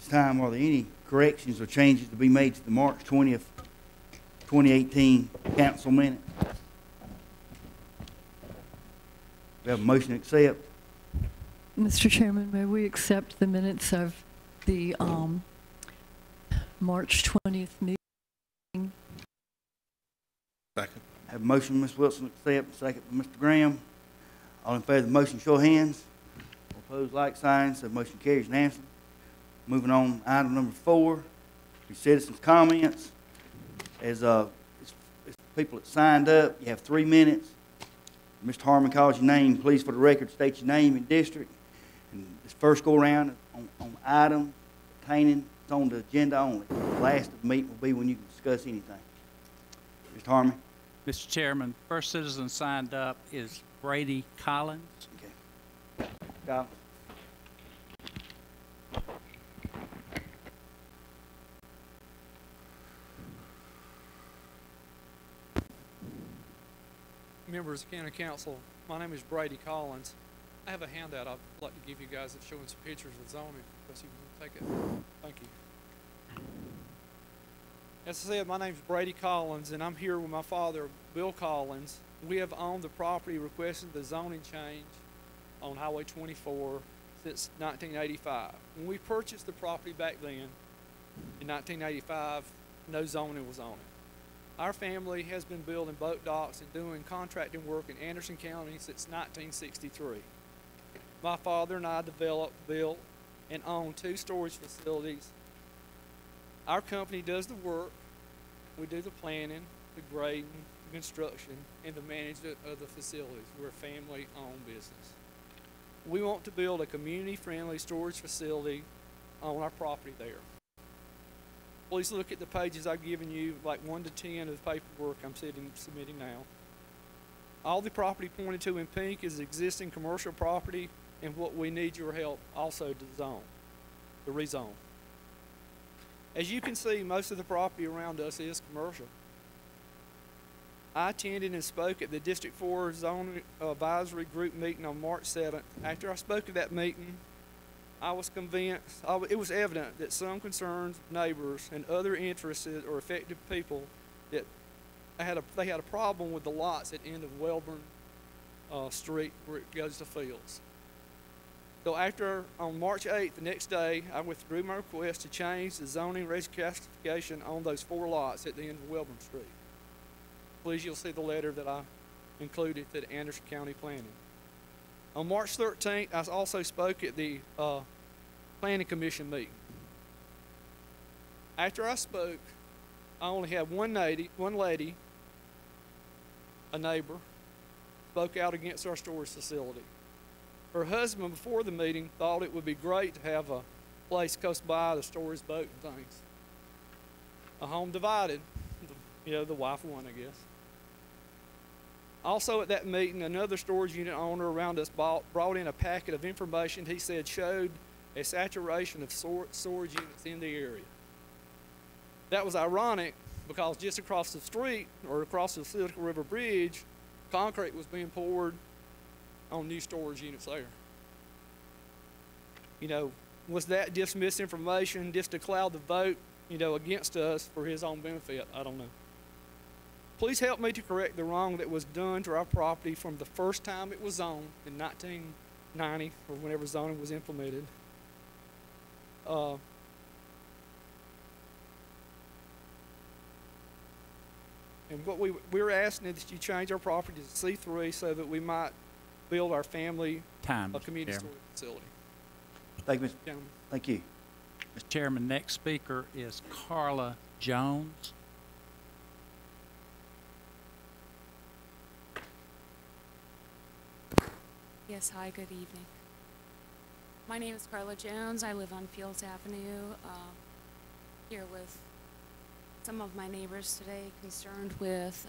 This time, are there any corrections or changes to be made to the March 20th, 2018 council minutes? We have a motion to accept. Mr. Chairman, may we accept the minutes of the March 20th meeting? Second. Have a motion, Ms. Wilson, to accept, second by Mr. Graham. All in favor of the motion, show of hands. All opposed, like sign. So the motion carries unanimously. Moving on, item number 4, the citizens' comments. As people that signed up, you have 3 minutes. Mr. Harmon calls your name. Please, for the record, state your name and district. And this first go around on item pertaining, it's on the agenda only. The last of the meeting will be when you can discuss anything. Mr. Harmon. Mr. Chairman, first citizen signed up is Brady Collins. Okay. Collins. Members of County Council, my name is Brady Collins. I have a handout I'd like to give you guys that's showing some pictures of zoning, because you can take it. Thank you. As I said, my name is Brady Collins, and I'm here with my father, Bill Collins. We have owned the property requesting the zoning change on Highway 24 since 1985. When we purchased the property back then, in 1985, no zoning was on it. Our family has been building boat docks and doing contracting work in Anderson County since 1963. My father and I developed, built, and own 2 storage facilities. Our company does the work. We do the planning, the grading, the construction, and the management of the facilities. We're a family-owned business. We want to build a community-friendly storage facility on our property there. Please look at the pages I've given you, like 1 to 10 of the paperwork I'm submitting now. All the property pointed to in pink is existing commercial property, and what we need your help also to rezone. As you can see, most of the property around us is commercial. I attended and spoke at the District 4 Zoning Advisory Group meeting on March 7th. After I spoke at that meeting, I was convinced, it was evident that some concerned neighbors and other interested or affected people that they had a problem with the lots at the end of Welborn Street where it goes to Fields. So on March 8th, the next day, I withdrew my request to change the zoning reclassification on those 4 lots at the end of Welborn Street. Please, you'll see the letter that I included to the Anderson County Planning. On March 13th, I also spoke at the Planning Commission meeting. After I spoke, I only had one lady, a neighbor, spoke out against our storage facility. Her husband, before the meeting, thought it would be great to have a place close by to store his boat and things. A home divided, the wife won, I guess. Also at that meeting, another storage unit owner around us brought in a packet of information he said showed a saturation of storage units in the area. That was ironic because just across the street, or across the Silicon River Bridge, concrete was being poured on new storage units there. Was that just misinformation, just to cloud the vote, against us for his own benefit? I don't know. Please help me to correct the wrong that was done to our property from the first time it was zoned in 1990, or whenever zoning was implemented. And what we're asking is that you change our property to C3 so that we might build our family a community storage facility. Thank you, Mr. Chairman. Thank you. Mr. Chairman, next speaker is Carla Jones. Yes, hi, good evening. My name is Carla Jones. I live on Fields Avenue, here with some of my neighbors today concerned with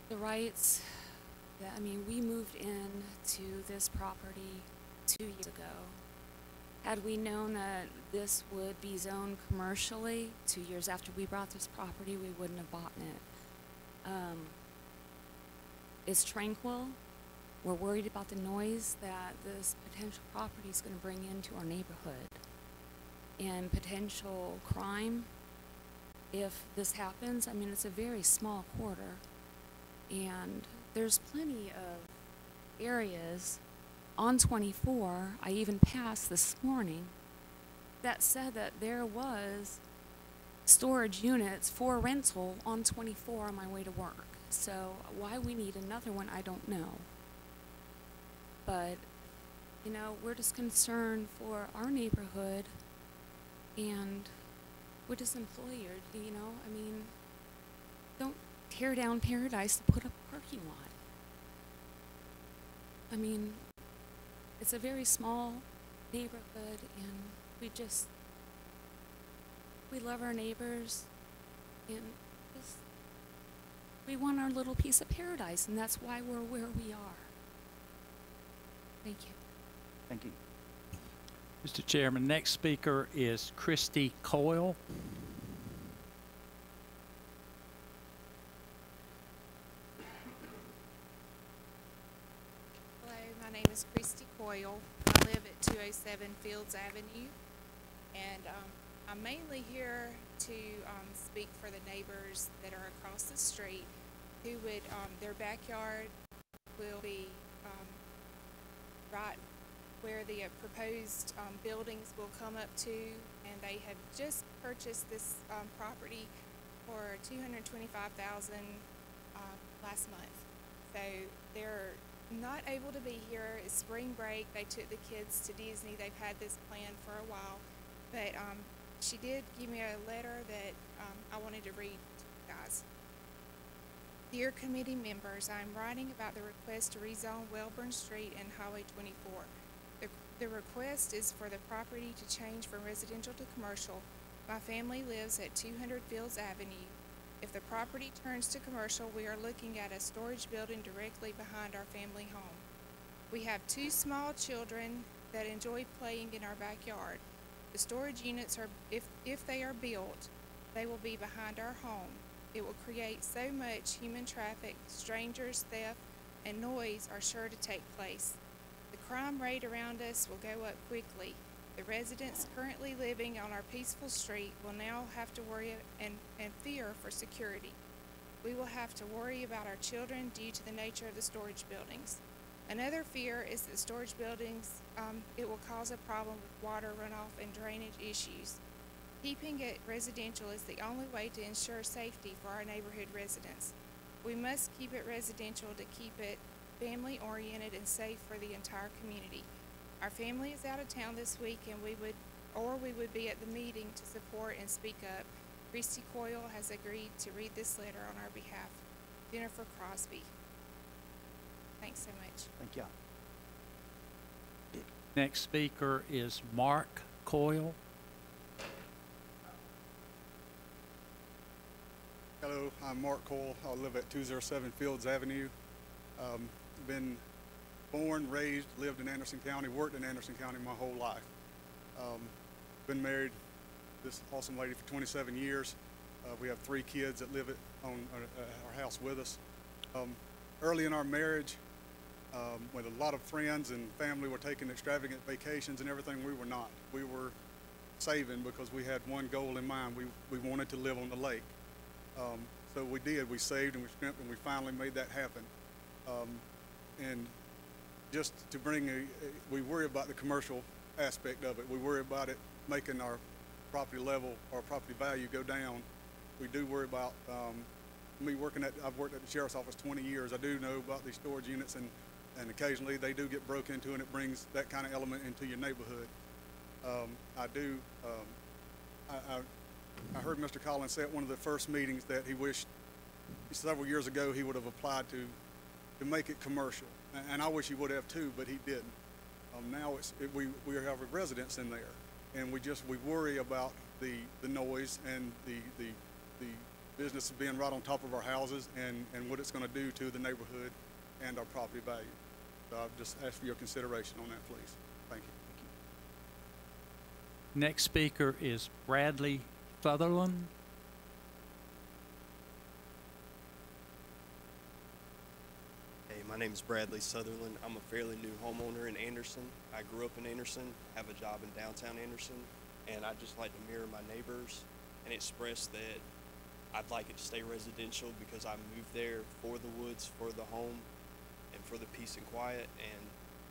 the rights. We moved into this property 2 years ago. Had we known that this would be zoned commercially 2 years after we bought this property, we wouldn't have bought it. It's tranquil. We're worried about the noise that this potential property is going to bring into our neighborhood and potential crime. If this happens, I mean, it's a very small quarter, and there's plenty of areas on 24, I even passed this morning, that said that there was storage units for rental on 24 on my way to work. So why we need another one, I don't know. But, you know, we're just concerned for our neighborhood, and we're just employers, you know? I mean, don't tear down Paradise to put up a parking lot. I mean, it's a very small neighborhood, and we love our neighbors, and just, we want our little piece of paradise, and that's why we're where we are. Thank you. Thank you. Mr. Chairman, next speaker is Christy Coyle. Hello, my name is Christy Coyle. I live at 207 Fields Avenue, and I'm mainly here to speak for the neighbors that are across the street who would, their backyard will be right where the proposed buildings will come up to, and they have just purchased this property for $225,000 last month. So they're not able to be here. It's spring break. They took the kids to Disney. They've had this plan for a while, but she did give me a letter that I wanted to read to you guys. Dear committee members, I'm writing about the request to rezone Welborn Street and Highway 24. The request is for the property to change from residential to commercial. My family lives at 200 Fields Avenue. If the property turns to commercial, we are looking at a storage building directly behind our family home. We have 2 small children that enjoy playing in our backyard. The storage units are, if they are built, they will be behind our home. It will create so much human traffic, strangers, theft, and noise are sure to take place. The crime rate around us will go up quickly. The residents currently living on our peaceful street will now have to worry and fear for security. We will have to worry about our children due to the nature of the storage buildings. Another fear is that storage buildings, it will cause a problem with water runoff and drainage issues. Keeping it residential is the only way to ensure safety for our neighborhood residents. We must keep it residential to keep it family-oriented and safe for the entire community. Our family is out of town this week, and we would be at the meeting to support and speak up. Christy Coyle has agreed to read this letter on our behalf. Jennifer Crosby. Thanks so much. Thank y'all. Next speaker is Mark Coyle. Hello, I'm Mark Coyle. I live at 207 Fields Avenue. Been born, raised, lived in Anderson County, worked in Anderson County my whole life. Been married to this awesome lady for 27 years. We have 3 kids that live on our house with us. Early in our marriage, when a lot of friends and family were taking extravagant vacations and everything, we were not. We were saving because we had one goal in mind. We wanted to live on the lake. So we did. We saved and we scrimped, and we finally made that happen. And just to bring we worry about the commercial aspect of it. We worry about it making our property level or property value go down. We do worry about I've worked at the sheriff's office 20 years. I do know about these storage units, and occasionally they do get broke into, and it brings that kind of element into your neighborhood. I heard Mr. Collins say at one of the first meetings that he wished several years ago he would have applied to make it commercial, and I wish he would have too, but he didn't. Now we have residents in there, and we worry about the noise and the business being right on top of our houses, and what it's going to do to the neighborhood and our property value. So I'll just ask for your consideration on that, please. Thank you. Next speaker is Bradley Sutherland. Hey, My name is Bradley Sutherland. I'm a fairly new homeowner in Anderson. I grew up in Anderson, have a job in downtown Anderson, and I'd just like to mirror my neighbors and express that I'd like it to stay residential because I moved there for the woods, for the home, and for the peace and quiet, and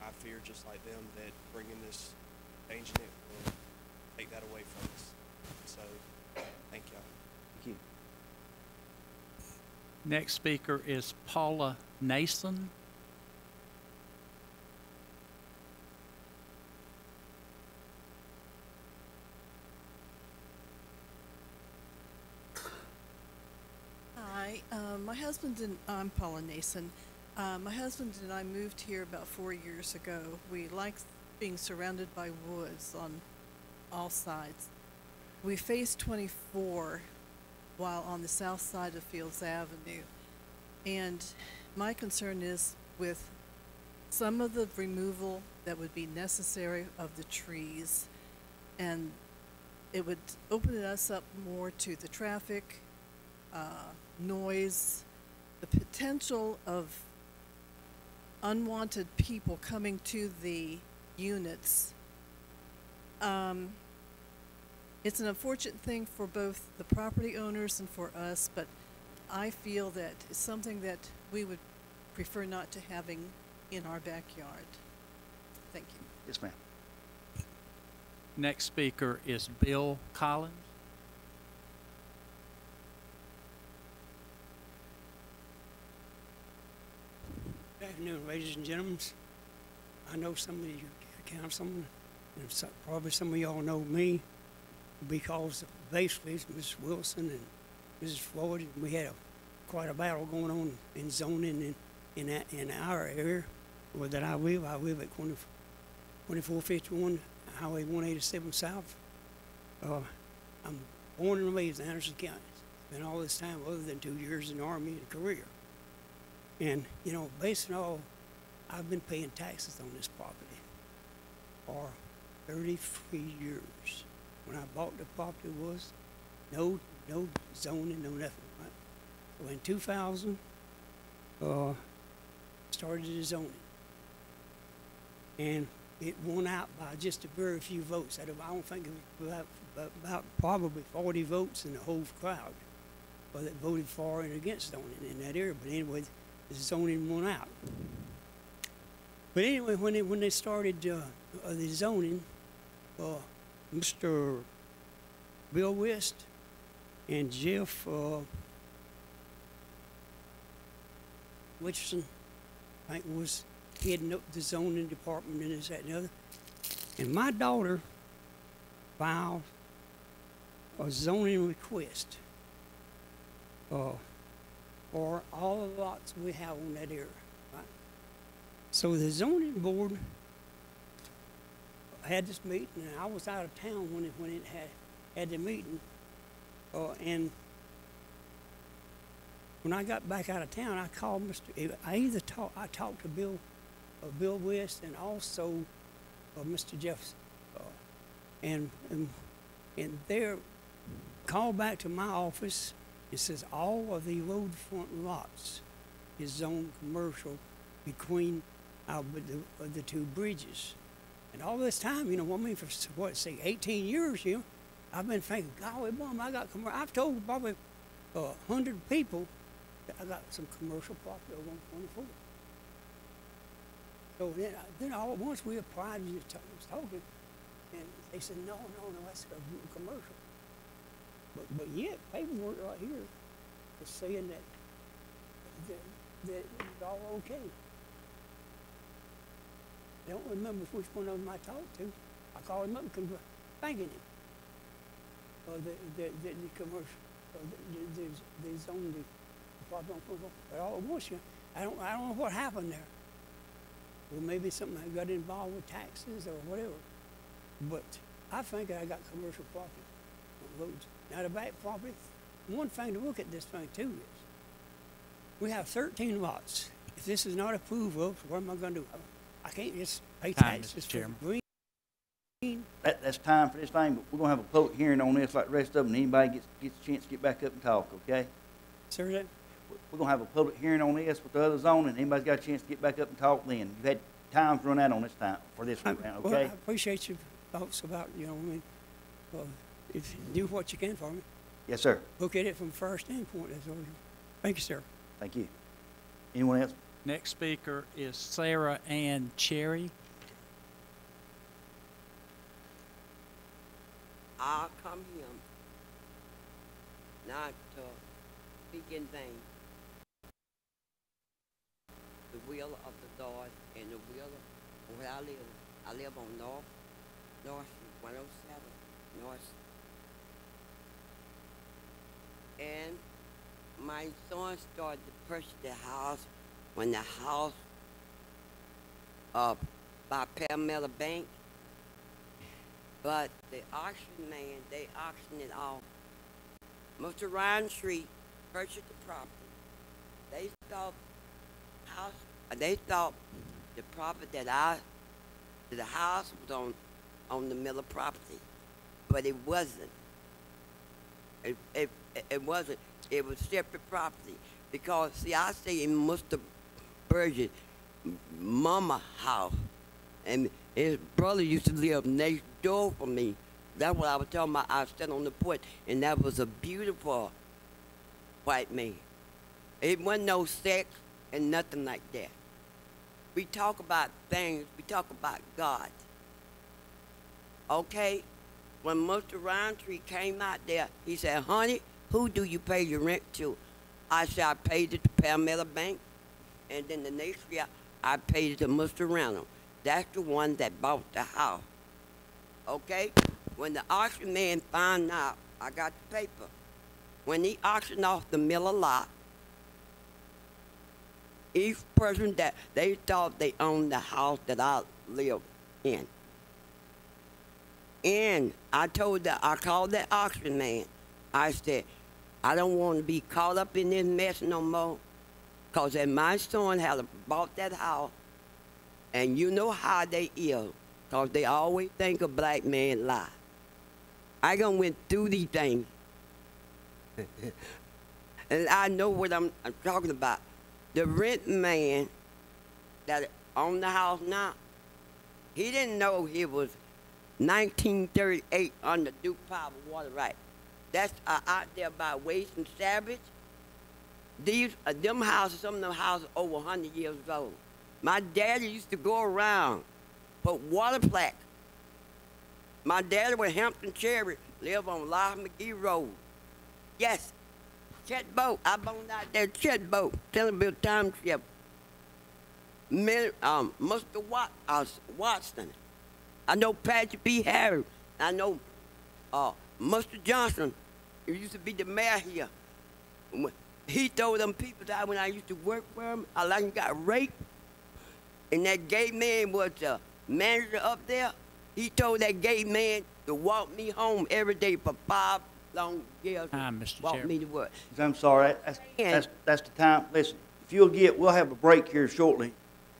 I fear just like them that bringing this, changing it will take that away from us. So, thank y'all. Thank you. Next speaker is Paula Nason. Hi, my husband and I'm Paula Nason. My husband and I moved here about 4 years ago. We like being surrounded by woods on all sides. We face 24 while on the south side of Fields Avenue. And my concern is with some of the removal that would be necessary of the trees, and it would open us up more to the traffic, noise, the potential of unwanted people coming to the units. It's an unfortunate thing for both the property owners and for us, but I feel that it's something that we would prefer not to having in our backyard. Thank you. Yes, ma'am. Next speaker is Bill Collins. Good afternoon, ladies and gentlemen. I know some of you councilmen, and probably some of y'all know me, because basically Mrs. Wilson and Mrs. Floyd, we had quite a battle going on in zoning in our area where that I live. I live at 2451 Highway 187 South. I'm born and raised in Anderson County. Spent all this time other than 2 years in the Army and career. And, you know, based on all, I've been paying taxes on this property for 33 years. When I bought the property was no zoning, no nothing, right? So in 2000, started the zoning. And it won out by just a very few votes. I don't think it was about probably 40 votes in the whole crowd that voted for and against zoning in that area. But anyway, the zoning won out. But anyway, when they started the zoning, Mr. Bill West and Jeff Richardson, I think, was heading up the zoning department and this, that, and the other. And my daughter filed a zoning request for all the lots we have on that area, right? So the zoning board had this meeting, and I was out of town when it had the meeting, and when I got back out of town, I called I talked to Bill West and also Mr. Jefferson, and they called back to my office. It says all of the road front lots is zoned commercial between the two bridges. And all this time, you know, I mean, for what, say 18 years, you know, I've been thinking, golly, Mom, I got commercial. I've told probably 100 people that I got some commercial property on 124. So then all at once we applied and was talking, and they said, no, that's a commercial. But yet, paperwork right here is saying that it's all okay. I don't remember which one of them I talked to. I called him up and thanking him. The commercial, the zone, the property on commercial. But all at once, I don't know what happened there. Well, maybe something I got involved with taxes or whatever. But I think I got commercial property on roads. Now the back property, one thing to look at this thing too is, we have 13 lots. If this is not approved of, what am I gonna do? I can't just pay taxes for green. That's time for this thing, but we're gonna have a public hearing on this like the rest of them. Anybody gets a chance to get back up and talk, okay? Sir, we're gonna have a public hearing on this with the other zoning. Anybody's got a chance to get back up and talk then. You've had time's run out on this time, for this round, Well, I okay? appreciate your thoughts about, you know, I mean, if you do what you can for me. Yes, sir. Look at it from a fair standpoint, that's all. Thank you, sir. Thank you. Anyone else? Next speaker is Sarah Ann Cherry. I come here not to speak in vain. The will of the Lord and the will of where I live. I live on North Street, 107 North. And my son started to purchase the house when the house by Palmetto Bank. But the auction man, they auctioned it off. Mr. Ryan Street purchased the property. They thought the property the house was on the Miller property, but it wasn't. It wasn't. It was separate property because see, I stay in Mr. Burgess' mama house, and his brother used to live next door from me. That's what I was talking about. I was standing on the porch, and that was a beautiful white man. It wasn't no sex and nothing like that. We talk about things. We talk about God. Okay? When Mr. Roundtree came out there, he said, honey, who do you pay your rent to? I said, I paid it to Palmetto Bank, and then the next year, I paid it to Mr. Randall. That's the one that bought the house. Okay? When the auction man found out, I got the paper. When he auctioned off the Miller lot, each person that they thought they owned the house that I lived in. And I called that auction man. I said, I don't want to be caught up in this mess no more. Because my son had bought that house, and you know how they is, because they always think a black man lie. I done went through these things. And I know what I'm talking about. The rent man that owned the house now, he didn't know he was 1938 under Duke Power water right. That's out there by Waste and Savage. Them houses, some of them houses over 100 years old. My daddy used to go around, put water plaque. My daddy was Hampton Cherry, live on Lyle McGee Road. Yes, Chet Boat. I boned out there, Chet Boat, Tellerville Township. Mr. Watson. I know Patrick B. Harris. I know Mr. Johnson. He used to be the mayor here. He told them people that when I used to work for him, I like him got raped. And that gay man was the manager up there. He told that gay man to walk me home every day for 5 long years. Mr. Walk Chairman. me to work. I'm sorry, that's the time. Listen, if you'll we'll have a break here shortly,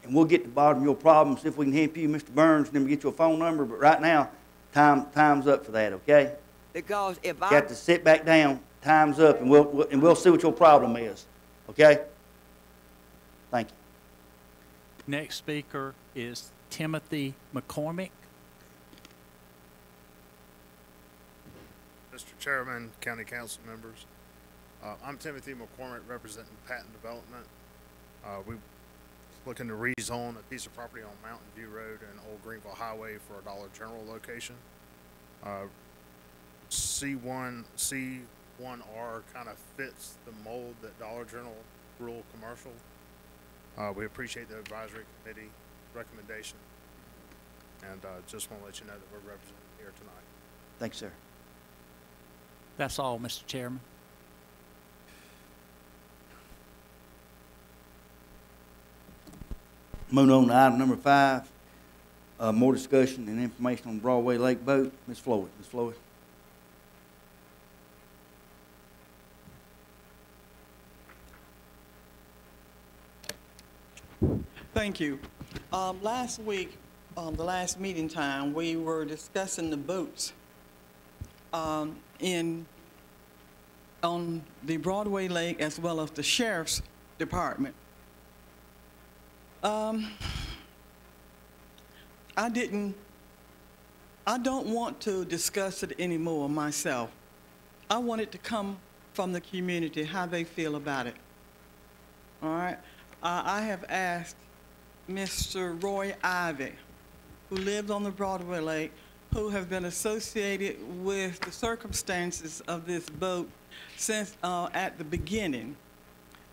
and we'll get to the bottom of your problem, see if we can help you, Mr. Burns, and then we get your phone number. But right now, time's up for that, okay? Because if You have to sit back down. Time's up, and we'll see what your problem is, okay? Thank you. Next speaker is Timothy McCormick. Mr. Chairman, County Council members, I'm Timothy McCormick representing Patent Development. We're looking to rezone a piece of property on Mountain View Road and Old Greenville Highway for a Dollar General location. C1R kind of fits the mold that Dollar General rural commercial. We appreciate the advisory committee recommendation, and just want to let you know that we're represented here tonight. Thanks, sir. That's all, Mr. Chairman. Moving on to item number 5, more discussion and information on Broadway Lake Boat. Ms. Floyd. Ms. Floyd. Thank you. Last week, the last meeting time, we were discussing the boats in on the Broadway Lake as well as the Sheriff's Department. I don't want to discuss it anymore myself. I want it to come from the community, how they feel about it. All right? I have asked Mr. Roy Ivy, who lives on the Broadway Lake, who have been associated with the circumstances of this boat since at the beginning.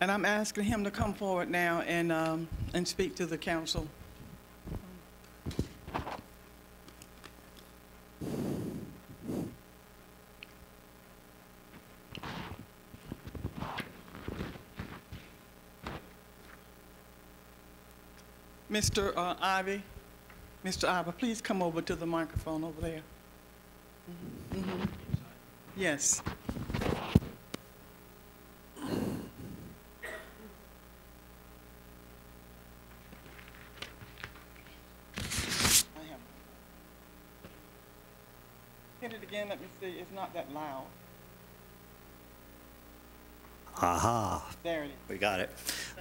And I'm asking him to come forward now and speak to the council. Mr. Ivy, please come over to the microphone over there. Mm-hmm. Yes. Hit it again, let me see. It's not that loud. Aha. There it is. We got it.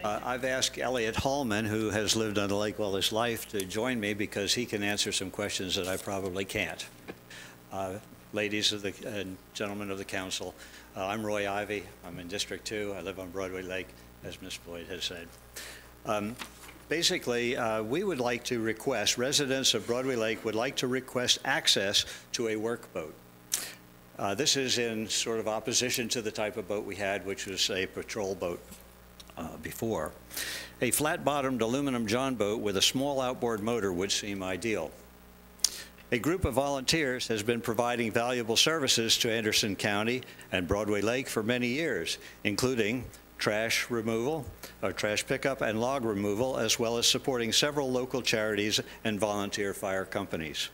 I've asked Elliot Hallman, who has lived on the lake all his life, to join me because he can answer some questions that I probably can't. Ladies of and gentlemen of the council, I'm Roy Ivy. I'm in District 2. I live on Broadway Lake, as Ms. Boyd has said. Basically, we would like to request, residents of Broadway Lake would like to request access to a workboat. This is in sort of opposition to the type of boat we had, which was a patrol boat before. A flat-bottomed aluminum john boat with a small outboard motor would seem ideal. A group of volunteers has been providing valuable services to Anderson County and Broadway Lake for many years, including trash removal, or trash pickup and log removal, as well as supporting several local charities and volunteer fire companies.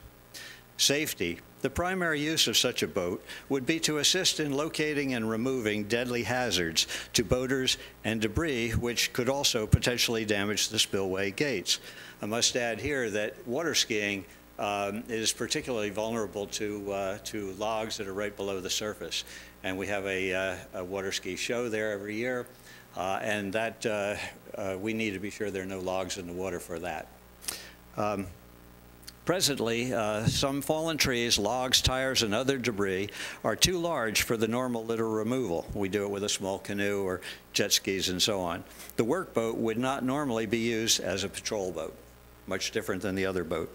Safety. The primary use of such a boat would be to assist in locating and removing deadly hazards to boaters and debris, which could also potentially damage the spillway gates. I must add here that water skiing is particularly vulnerable to logs that are right below the surface. And we have a water ski show there every year, and that we need to be sure there are no logs in the water for that. Presently, some fallen trees, logs, tires, and other debris are too large for the normal litter removal. We do it with a small canoe or jet skis and so on. The workboat would not normally be used as a patrol boat, much different than the other boat.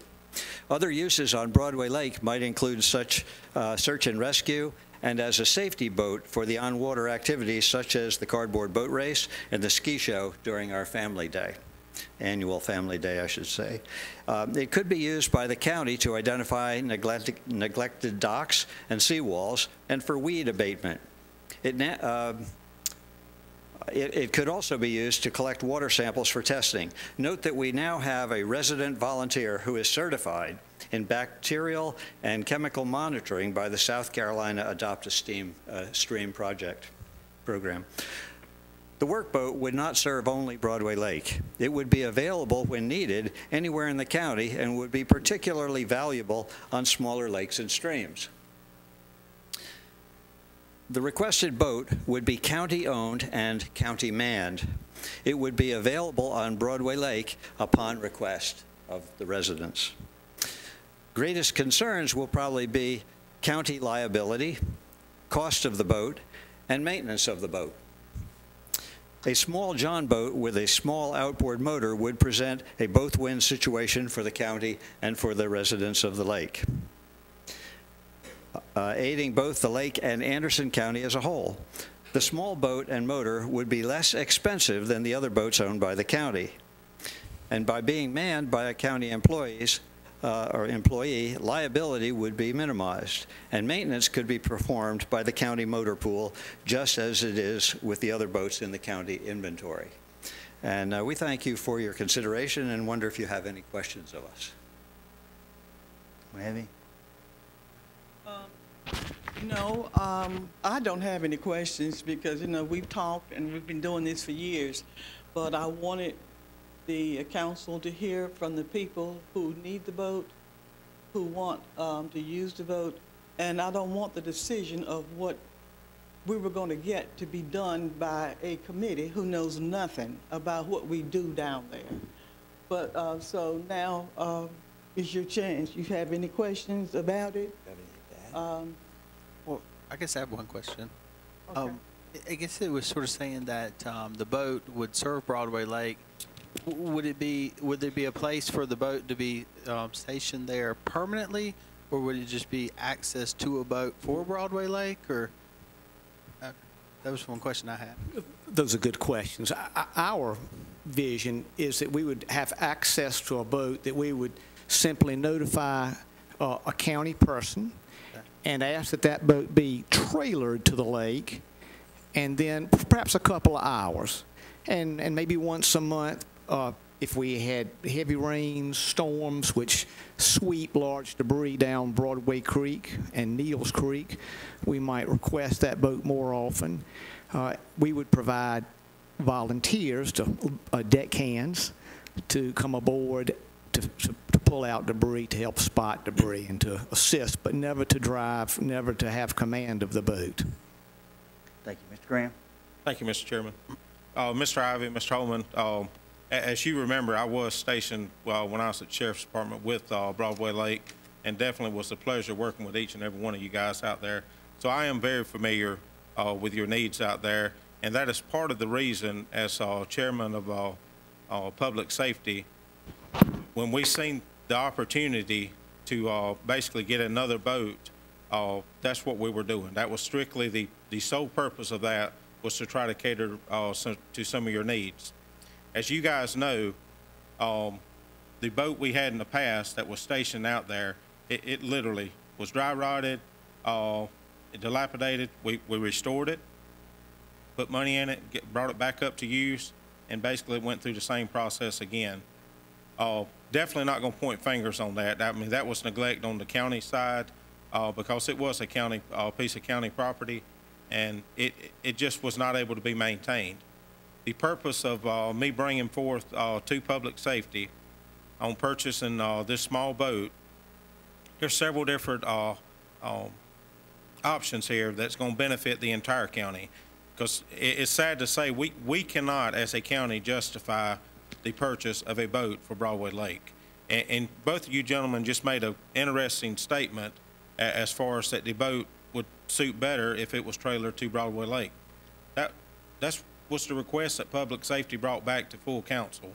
Other uses on Broadway Lake might include such search and rescue, and as a safety boat for the on-water activities such as the cardboard boat race and the ski show during our family day. Annual family day, I should say. It could be used by the county to identify neglected docks and seawalls and for weed abatement. It could also be used to collect water samples for testing. Note that we now have a resident volunteer who is certified in bacterial and chemical monitoring by the South Carolina Adopt a Stream program. The workboat would not serve only Broadway Lake. It would be available when needed anywhere in the county and would be particularly valuable on smaller lakes and streams. The requested boat would be county-owned and county-manned. It would be available on Broadway Lake upon request of the residents. Greatest concerns will probably be county liability, cost of the boat, and maintenance of the boat. A small john boat with a small outboard motor would present a both-win situation for the county and for the residents of the lake, aiding both the lake and Anderson County as a whole. The small boat and motor would be less expensive than the other boats owned by the county. And by being manned by a county employee, liability would be minimized, and maintenance could be performed by the county motor pool, just as it is with the other boats in the county inventory. And we thank you for your consideration and wonder if you have any questions of us. Maybe. No, I don't have any questions because, we've talked and we've been doing this for years, but I wanted the council to hear from the people who need the boat, who want to use the boat, and I don't want the decision of what we were going to get to be done by a committee who knows nothing about what we do down there. But so now is your chance. You have any questions about it? Well, I guess I have one question. Okay. I guess it was sort of saying that the boat would serve Broadway Lake. Would there be a place for the boat to be stationed there permanently, or would it just be access to a boat for Broadway Lake? Or that was one question I had. Those are good questions. Our vision is that we would have access to a boat that we would simply notify a county person and ask that that boat be trailered to the lake, and then perhaps a couple of hours, and maybe once a month, if we had heavy rains, storms, which sweep large debris down Broadway Creek and Neals Creek, we might request that boat more often. We would provide volunteers, deckhands, to come aboard to pull out debris, to help spot debris and to assist, but never to drive, never to have command of the boat. Thank you. Mr. Graham? Thank you, Mr. Chairman. Mr. Ivey, Mr. Holman, as you remember, I was stationed when I was at the Sheriff's Department with Broadway Lake, and definitely was a pleasure working with each and every one of you guys out there. So I am very familiar with your needs out there, and that is part of the reason, as Chairman of Public Safety, when we seen the opportunity to basically get another boat, that's what we were doing. That was strictly the sole purpose of that, was to try to cater to some of your needs. As you guys know, the boat we had in the past that was stationed out there, it literally was dry rotted, dilapidated. We restored it, put money in it, brought it back up to use, and basically went through the same process again. Definitely not going to point fingers on that. I mean, that was neglect on the county side because it was a county piece of county property, and it just was not able to be maintained. The purpose of me bringing forth to public safety on purchasing this small boat, there's several different options here that's going to benefit the entire county, because it's sad to say we cannot as a county justify the purchase of a boat for Broadway Lake. And both of you gentlemen just made an interesting statement as far as that the boat would suit better if it was trailered to Broadway Lake. That's was the request that Public Safety brought back to full council.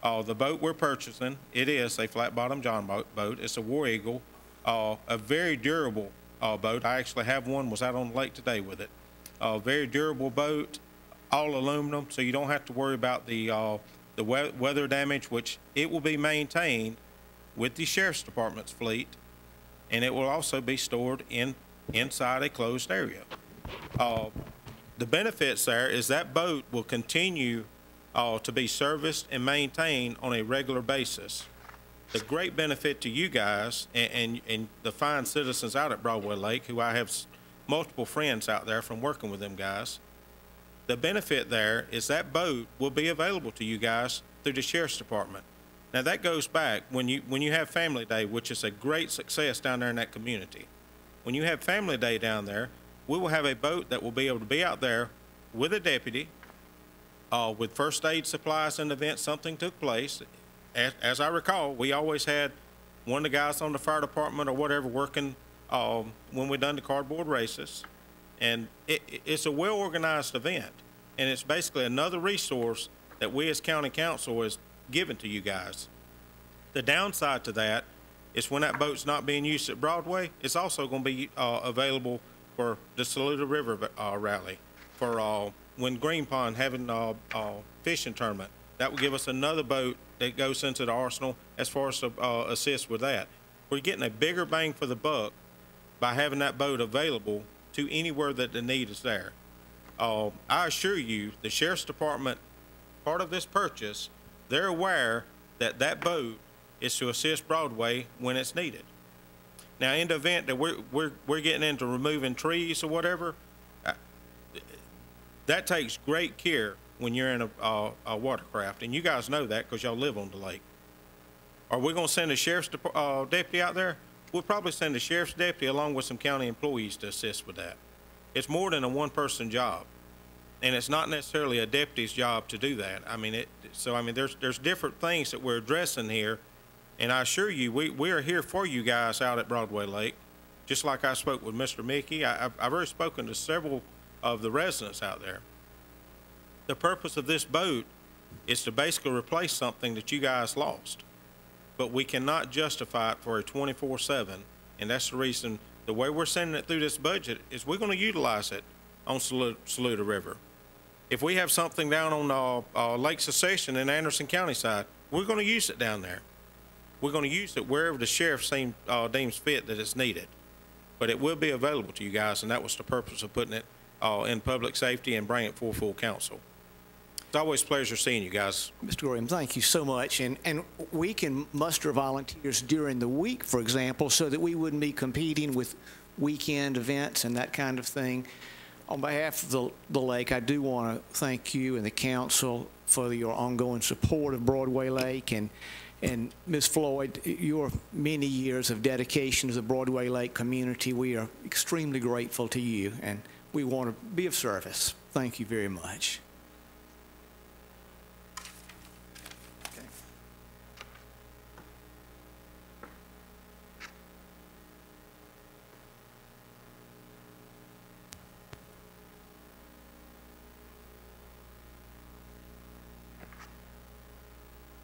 The boat we're purchasing, it is a flat-bottom John boat. It's a War Eagle, a very durable boat. I actually have one, was out on the lake today with it. Very durable boat, all aluminum, so you don't have to worry about the weather damage, which it will be maintained with the Sheriff's Department's fleet, and it will also be stored inside a closed area. The benefits there is that boat will continue to be serviced and maintained on a regular basis. The great benefit to you guys and the fine citizens out at Broadway Lake, who I have multiple friends out there from working with them guys, the benefit there is that boat will be available to you guys through the Sheriff's Department. Now that goes back when you have Family Day, which is a great success down there in that community. When you have Family Day down there, we will have a boat that will be able to be out there with a deputy, with first aid supplies in the event something took place. As I recall, we always had one of the guys on the fire department or whatever working when we done the cardboard races. And it's a well-organized event, and it's basically another resource that we as county council is giving to you guys. The downside to that is when that boat's not being used at Broadway, it's also going to be available for the Saluda River rally, for when Green Pond having a fishing tournament. That will give us another boat that goes into the arsenal as far as to assist with that. We're getting a bigger bang for the buck by having that boat available to anywhere that the need is there. I assure you, the Sheriff's Department, part of this purchase, they're aware that that boat is to assist Broadway when it's needed. Now, in the event that we're getting into removing trees or whatever, that takes great care when you're in a watercraft, and you guys know that because y'all live on the lake. Are we going to send a sheriff's deputy out there? We'll probably send a sheriff's deputy along with some county employees to assist with that. It's more than a one-person job. And it's not necessarily a deputy's job to do that. I mean, there's different things that we're addressing here. And I assure you, we are here for you guys out at Broadway Lake. Just like I spoke with Mr. Mickey, I've already spoken to several of the residents out there. The purpose of this boat is to basically replace something that you guys lost. But we cannot justify it for a 24/7, and that's the reason the way we're sending it through this budget is we're going to utilize it on Saluda River. If we have something down on Lake Secession in Anderson County side, we're going to use it down there. We're going to use it wherever the sheriff deems fit that it's needed. But it will be available to you guys, and that was the purpose of putting it in public safety and bringing it for full council. It's always a pleasure seeing you guys. Mr. Graham, thank you so much. And we can muster volunteers during the week, for example, so that we wouldn't be competing with weekend events and that kind of thing. On behalf of the lake, I do want to thank you and the council for your ongoing support of Broadway Lake. And Ms. Floyd, your many years of dedication to the Broadway Lake community, we are extremely grateful to you, and we want to be of service. Thank you very much.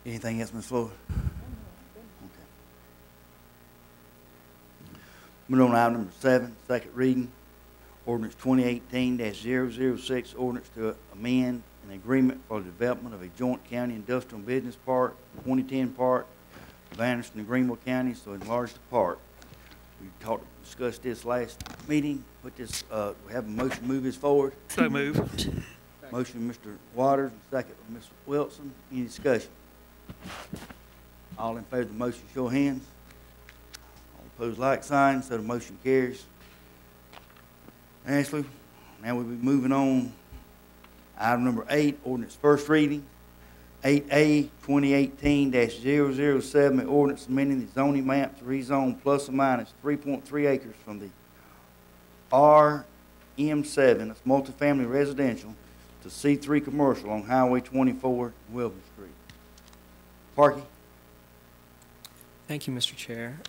Anything else, Ms. Floyd? Okay. Moving on to item number 7, second reading. Ordinance 2018-006, ordinance to amend an agreement for the development of a joint county industrial and business park, 2010 park of Anderson and Greenville counties, so enlarge the park. We discussed this last meeting. We have a motion to move this forward. So moved. Motion, Mr. Waters, and second, Ms. Wilson. Any discussion? All in favor of the motion, show of hands. All opposed, like sign, so the motion carries. Ashley, now we'll be moving on. Item number 8, ordinance first reading. 8A 2018-007, ordinance amending the zoning map to rezone plus or minus 3.3 acres from the RM7, that's multifamily residential, to C3 commercial on Highway 24, Wilbur Street. Parkey. Thank you, Mr. Chair.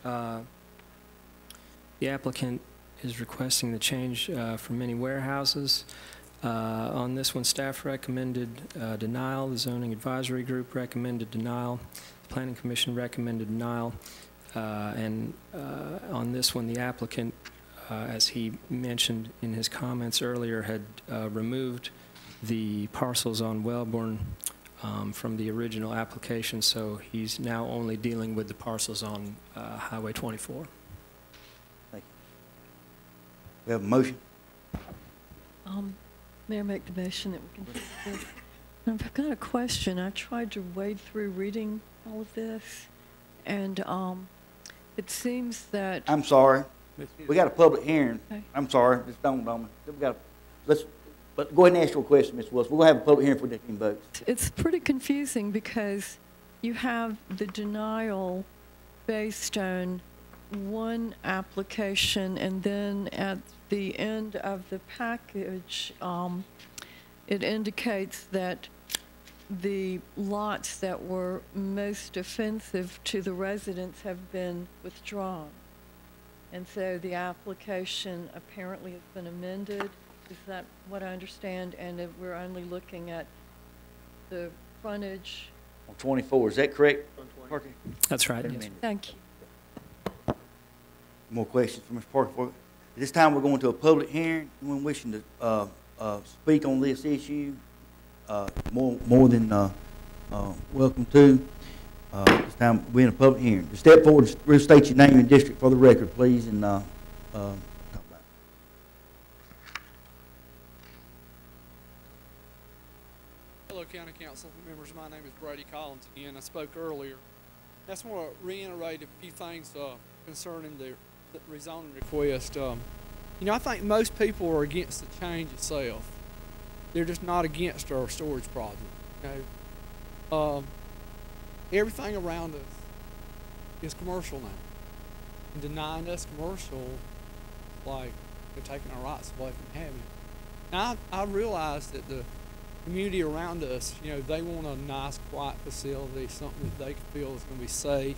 The applicant is requesting the change from many warehouses. On this one, staff recommended denial. The zoning advisory group recommended denial. The planning commission recommended denial. And on this one, the applicant, as he mentioned in his comments earlier, had removed the parcels on Wellborn from the original application, so he's now only dealing with the parcels on Highway 24. Thank you. We have a motion. May I make the motion that we can do this? I've got a question. I tried to wade through reading all of this, and it seems that... I'm sorry. We got a public hearing. Okay. I'm sorry. This dawned on me. But go ahead and ask your question, Ms. Wilson. We're going to have a public hearing for the votes. It's pretty confusing because you have the denial based on one application, and then at the end of the package, it indicates that the lots that were most offensive to the residents have been withdrawn. And so the application apparently has been amended. Is that what I understand? And if we're only looking at the frontage. On 24, is that correct, Parker? That's right. Yes. Thank you. More questions from Mr. Parker? At this time, we're going to a public hearing. Anyone wishing to speak on this issue, more than welcome to. This time, we're in a public hearing. To step forward, restate your name and district for the record, please, and talk about it. Hello, County Council members. My name is Brady Collins again. I spoke earlier. I just want to reiterate a few things concerning the rezoning request. You know, I think most people are against the change itself. They're just not against our storage project. Okay? Everything around us is commercial now. And denying us commercial, like, they're taking our rights away from having it. Now, I realize that the community around us, you know, they want a nice, quiet facility, something that they feel is going to be safe.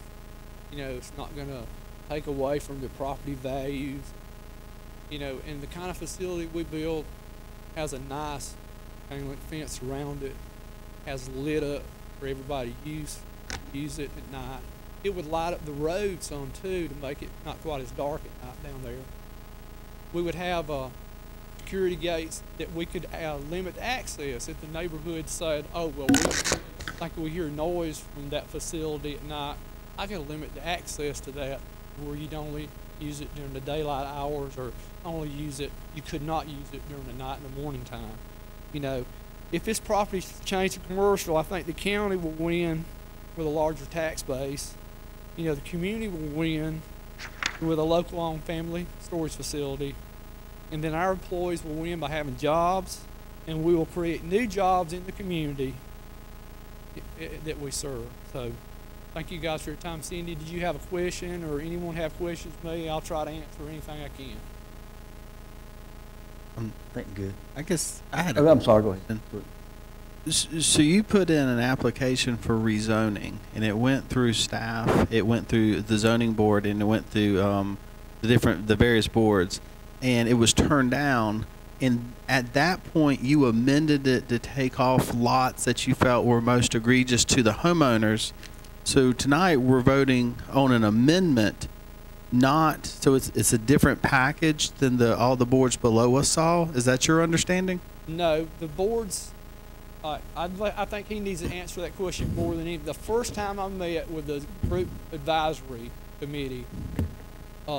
You know, it's not going to take away from the property values. You know, and the kind of facility we build has a nice chain link fence around it, has lit up for everybody to use it at night. It would light up the road some too to make it not quite as dark at night down there. We would have security gates that we could limit access if the neighborhood said, oh, well, we think we hear noise from that facility at night. I can limit the access to that where you'd only use it during the daylight hours, or only use it, you could not use it during the night and the morning time. You know, if this property's changed to commercial, I think the county will win with a larger tax base. You know, the community will win with a local-owned family storage facility. And then our employees will win by having jobs, and we will create new jobs in the community that we serve. So thank you guys for your time. Cindy, did you have a question, or anyone have questions for me? I'll try to answer anything I can. I'm thinking good. I guess I had. I'm sorry. Go ahead. So you put in an application for rezoning, and it went through staff, it went through the zoning board, and it went through the various boards, and it was turned down. And at that point, you amended it to take off lots that you felt were most egregious to the homeowners. So tonight we're voting on an amendment, not so it's a different package than all the boards below us saw. Is that your understanding? No, the boards. I think he needs to answer that question more than any. The first time I met with the group advisory committee,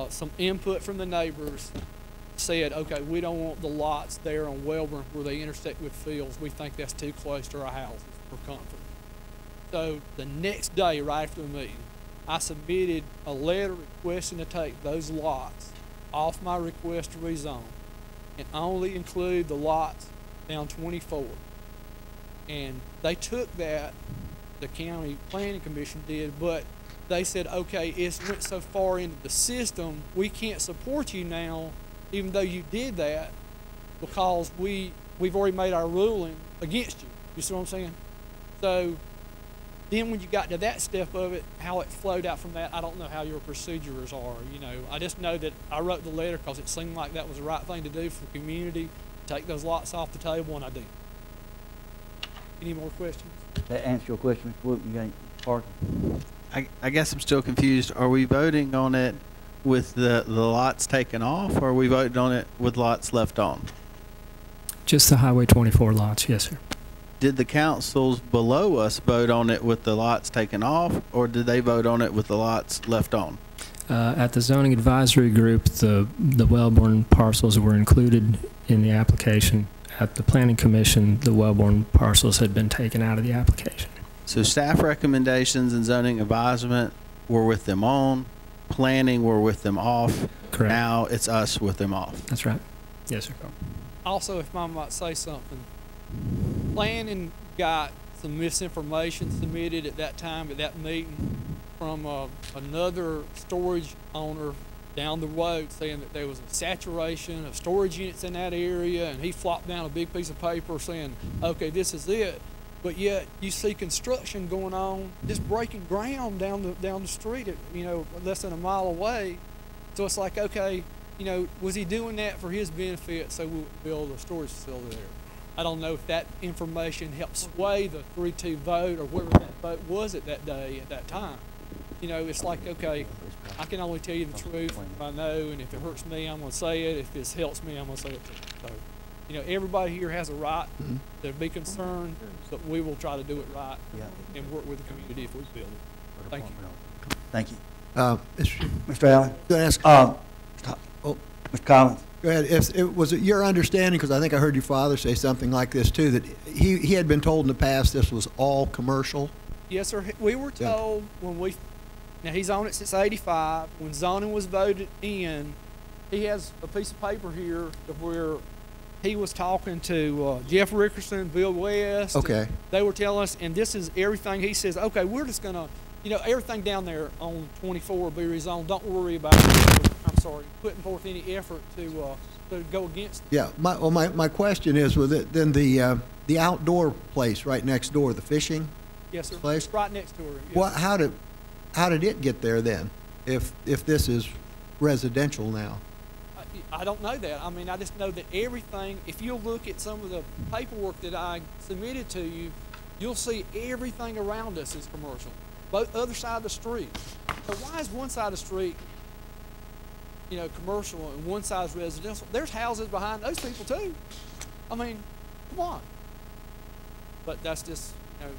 some input from the neighbors said, okay, we don't want the lots there on Welborn where they intersect with fields. We think that's too close to our houses for comfort. So the next day, right after the meeting, I submitted a letter requesting to take those lots off my request to rezone and only include the lots down 24. And they took that, the county planning commission did, but they said, okay, it's went so far into the system, we can't support you now, even though you did that, because we've already made our ruling against you. You see what I'm saying? So then when you got to that step of it, how it flowed out from that, I don't know how your procedures are. You know, I just know that I wrote the letter because it seemed like that was the right thing to do for the community, take those lots off the table, and I did. Any more questions? That answer your question, Mr. Wood? You got any parking? I guess I'm still confused. Are we voting on it with the lots taken off, or are we voting on it with lots left on? Just the Highway 24 lots, yes, sir. Did the councils below us vote on it with the lots taken off, or did they vote on it with the lots left on? At the zoning advisory group, the Welborn parcels were included in the application. At the planning commission, the Welborn parcels had been taken out of the application. So staff recommendations and zoning advisement were with them on, planning were with them off. Correct. Now it's us with them off. That's right. Yes, sir. Also, if I might say something, planning got some misinformation submitted at that time, at that meeting, from another storage owner down the road saying that there was a saturation of storage units in that area, and he flopped down a big piece of paper saying, okay, this is it. But yet you see construction going on, just breaking ground down the street, less than a mile away. So it's like, okay, was he doing that for his benefit so we would build a storage facility there? I don't know if that information helped sway the 3-2 vote or whatever that vote was at that day, at that time. It's like, okay, I can only tell you the truth if I know, and if it hurts me, I'm going to say it. If this helps me, I'm going to say it too. So, everybody here has a right to be concerned, but we will try to do it right and work with the community if we build it. Thank you. Thank you. Mr. Allen? Can I ask? Mr. Collins? Go ahead. Was it your understanding, because I think I heard your father say something like this too, that he had been told in the past this was all commercial? Yes, sir. We were told now he's on it since '85. When zoning was voted in, he has a piece of paper here of where he was talking to Jeff Rickerson, Bill West. Okay. They were telling us, and this is everything. He says, okay, we're just going to, everything down there on 24 will be rezoned. Don't worry about it. I'm sorry, putting forth any effort to to go against. Yeah, my question is, with it, then the outdoor place right next door, the fishing Yes, sir. place? Right next to her. Yes, What, sir. how did it get there then, if this is residential now? I don't know that. I mean, I just know that everything, if you'll look at some of the paperwork that I submitted to you, you'll see everything around us is commercial. Both other side of the street. So why is one side of the street, you know, commercial and one side is residential? There's houses behind those people too. I mean, come on. But that's just, you know.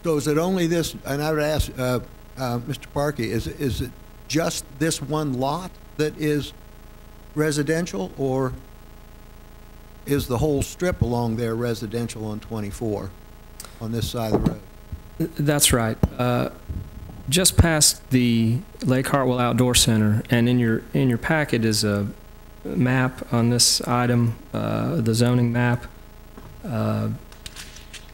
So is it only this, and I would ask, Mr. Parkey, is it just this one lot that is residential, or is the whole strip along there residential on 24 on this side of the road? That's right. Just past the Lake Hartwell Outdoor Center, and in your packet is a map on this item, the zoning map.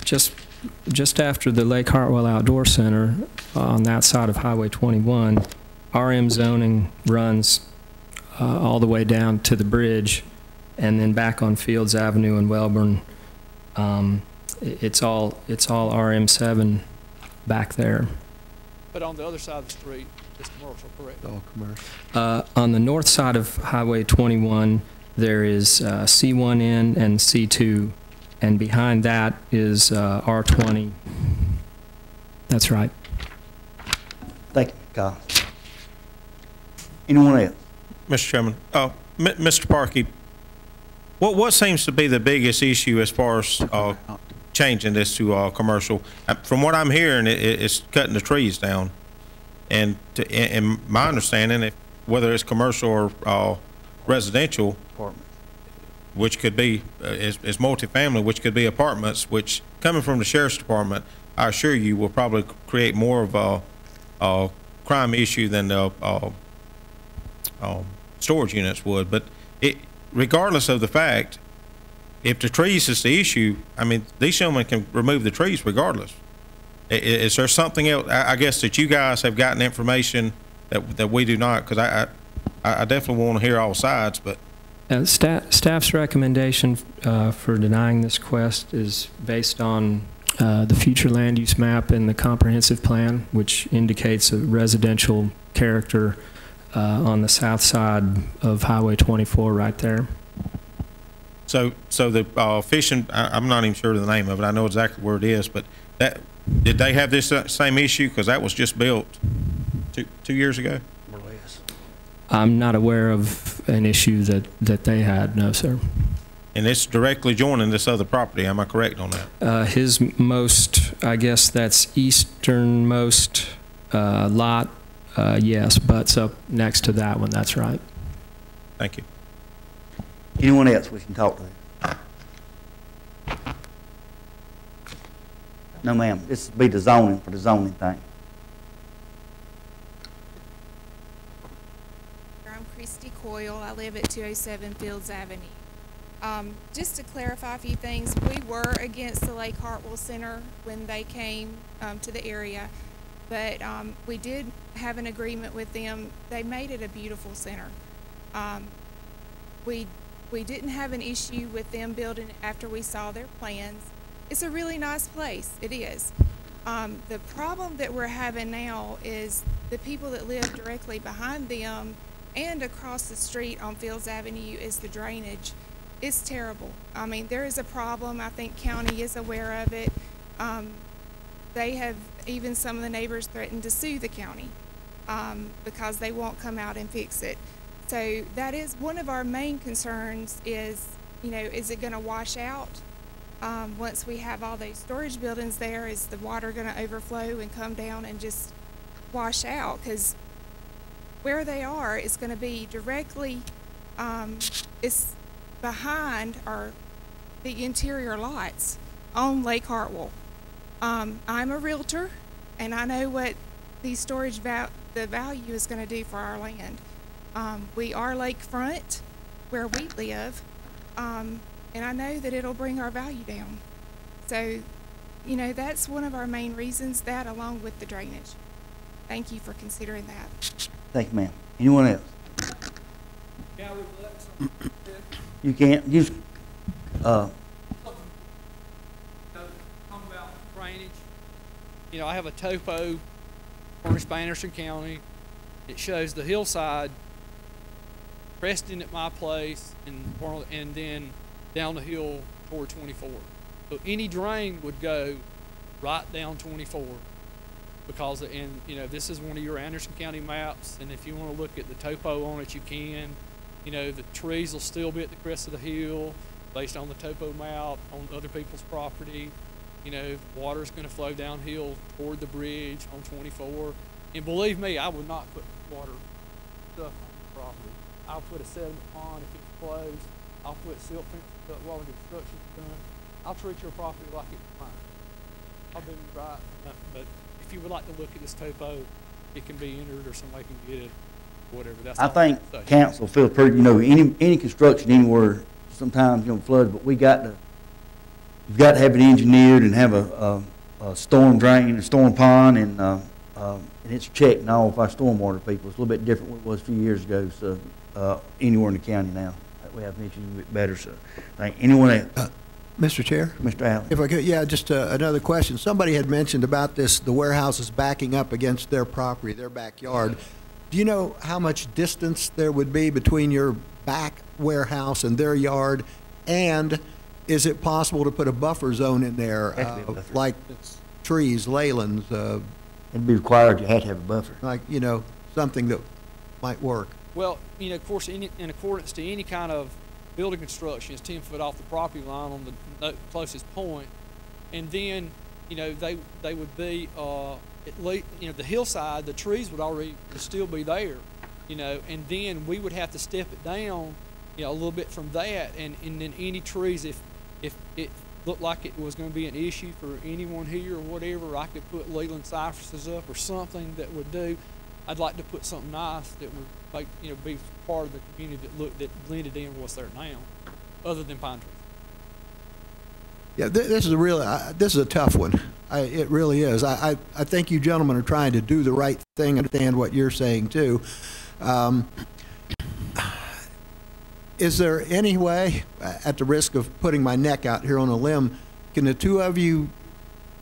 Just after the Lake Hartwell Outdoor Center, on that side of Highway 21, RM zoning runs all the way down to the bridge, and then back on Fields Avenue in Welborn. It's all RM7 back there. But on the other side of the street, it's commercial, correct? All commercial. On the north side of Highway 21, there is C1N and C2, and behind that is R20. That's right. Thank you, Kyle. Anyone else? Mr. Chairman, Mr. Parkey, what seems to be the biggest issue as far as changing this to commercial? From what I'm hearing, it's cutting the trees down, and in my understanding, whether it's commercial or residential, which could be is multifamily, which could be apartments, which coming from the sheriff's department, I assure you, will probably create more of a crime issue than the storage units would. But regardless of the fact, if the trees is the issue, I mean, these gentlemen can remove the trees regardless. Is there something else, I guess, that you guys have gotten information that we do not? Because I definitely want to hear all sides, but. Staff's recommendation for denying this request is based on the future land use map in the comprehensive plan, which indicates a residential character on the south side of Highway 24 right there. So the fishing, I'm not even sure of the name of it. I know exactly where it is, but did they have this same issue? Because that was just built 2 years ago. I'm not aware of an issue that they had, no, sir. And it's directly joining this other property, am I correct on that? His most, I guess that's easternmost lot, yes, butts up next to that one, that's right. Thank you. Anyone else we can talk to? No, ma'am. This will be the zoning for the zoning thing. I'm Christy Coyle. I live at 207 Fields Avenue. Just to clarify a few things, we were against the Lake Hartwell Center when they came to the area, but we did have an agreement with them. They made it a beautiful center. We didn't have an issue with them building it after we saw their plans. It's a really nice place, it is. The problem that we're having now is the people that live directly behind them and across the street on Fields Avenue is the drainage. It's terrible. I mean, there is a problem. I think county is aware of it. They have, even some of the neighbors threatened to sue the county because they won't come out and fix it. So that is one of our main concerns is, you know, is it going to wash out? Once we have all those storage buildings there, is the water going to overflow and come down and just wash out? Because where they are is going to be directly, it's behind the interior lots on Lake Hartwell. I'm a realtor, and I know what the storage the value is going to do for our land. We are lakefront where we live, and I know that it'll bring our value down. So, you know, that's one of our main reasons, that along with the drainage. Thank you for considering that. Thank you, ma'am. Anyone else? Yeah, I would like something. You can't, you, Talking about drainage, you know, I have a topo furnished by Anderson County. It shows the hillside, Preston at my place, and then down the hill toward 24. So any drain would go right down 24 because, and you know, this is one of your Anderson County maps, and if you want to look at the topo on it, you can. You know, the trees will still be at the crest of the hill based on the topo map on other people's property. You know, water's going to flow downhill toward the bridge on 24. And believe me, I would not put water stuff on the property. I'll put a sediment pond if it's closed. I'll put silt fences up while the construction's done. I'll treat your property like it's mine. I'll do it right. But if you would like to look at this topo, it can be entered or somebody can get it, whatever. That's I all think can say. council feel pretty, you know, any construction anywhere, sometimes, you know, floods, but we've got to have it engineered and have a storm drain, a storm pond, and it's checked now with our stormwater people. It's a little bit different than it was a few years ago, so anywhere in the county now, we have issues a bit better, so thank anyone else. Mr. Chair? Mr. Allen. If I could, yeah, just another question. Somebody had mentioned about this, the warehouses backing up against their property, their backyard. Do you know how much distance there would be between your back warehouse and their yard? And is it possible to put a buffer zone in there, like trees, leylands? It'd be required, you had to have a buffer. Like, you know, something that might work. Well, you know, of course, in accordance to any kind of building construction, is 10 foot off the property line on the closest point, and then, you know, they would be at least, you know, the hillside, the trees would still be there, you know, and then we would have to step it down, you know, a little bit from that, and then any trees, if it looked like it was going to be an issue for anyone here or whatever, I could put Leland cypresses up or something that would do. I'd like to put something nice that would make, you know, be part of the community that blended in what's there now, other than pine trees. Yeah, this is a tough one. It really is. I think you gentlemen are trying to do the right thing. I understand what you're saying too. Is there any way, at the risk of putting my neck out here on a limb, can the two of you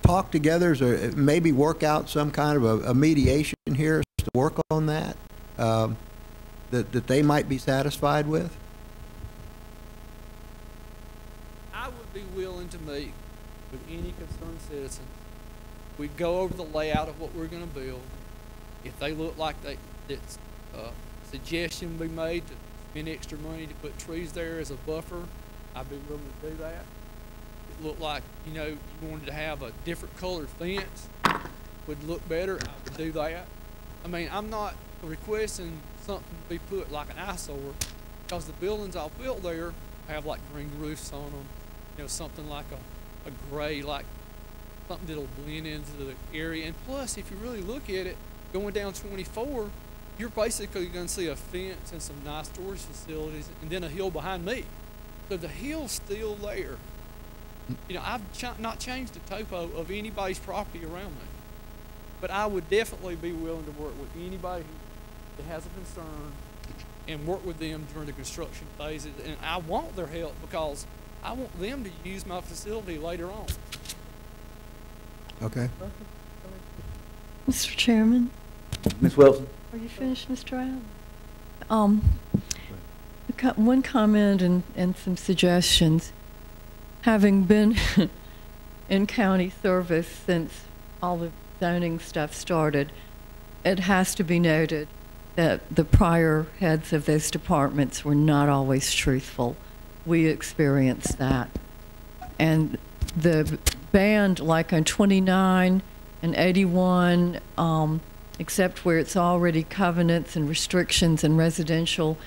talk together, or maybe work out some kind of a mediation here to work on that, that they might be satisfied with? I would be willing to meet with any concerned citizen. We'd go over the layout of what we're going to build. If they look like it's suggestion be made to spend extra money to put trees there as a buffer, I'd be willing to do that. It looked like, you know, you wanted to have a different colored fence, would look better, I would do that. I mean, I'm not requesting something to be put like an eyesore, because the buildings I built there have like green roofs on them, you know, something like a gray, like something that'll blend into the area. And plus, if you really look at it, going down 24, you're basically going to see a fence and some nice storage facilities, and then a hill behind me. So the hill's still there. You know, I've not changed the topo of anybody's property around me, but I would definitely be willing to work with anybody that has a concern and work with them during the construction phases. And I want their help because I want them to use my facility later on. Okay. Mr. Chairman? Ms. Wilson? Are you finished, Mr. Allen? One comment and some suggestions. Having been in county service since all the zoning stuff started, it has to be noted that the prior heads of those departments were not always truthful. We experienced that. And the band, like on 29 and 81, except where it's already covenants and restrictions and residential,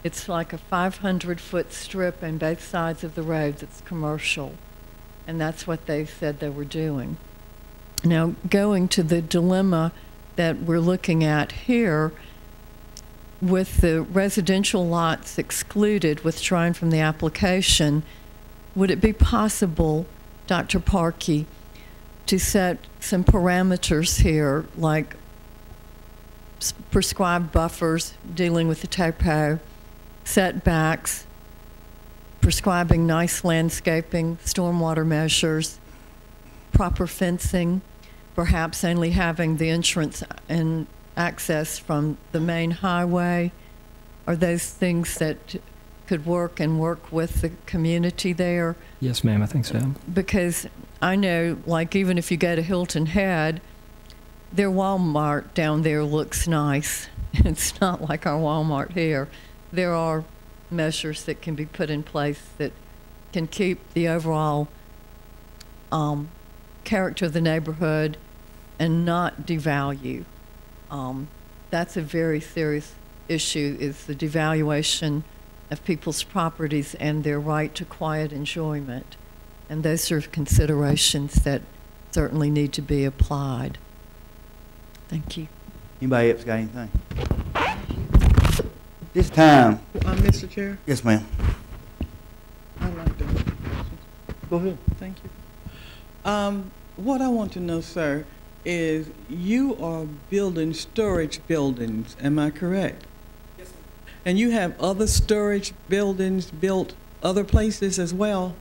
it's like a 500-foot strip on both sides of the road that's commercial. And that's what they said they were doing. Now, going to the dilemma that we're looking at here, with the residential lots excluded, withdrawn from the application, would it be possible, Dr. Parkey, to set some parameters here, like prescribed buffers dealing with the topo, setbacks, prescribing nice landscaping, stormwater measures, proper fencing, perhaps only having the entrance and access from the main highway. Are those things that could work and work with the community there? Yes, ma'am, I think so. Because I know, like, even if you go to Hilton Head, their Walmart down there looks nice. It's not like our Walmart here. There are measures that can be put in place that can keep the overall character of the neighborhood and not devalue. That's a very serious issue, is the devaluation of people's properties and their right to quiet enjoyment. And those are considerations that certainly need to be applied. Thank you. Anybody else got anything? This time. Mr. Chair? Yes, ma'am. I'd like to. Go ahead. Thank you. What I want to know, sir, is you are building storage buildings, am I correct? Yes, ma'am. And you have other storage buildings built other places as well?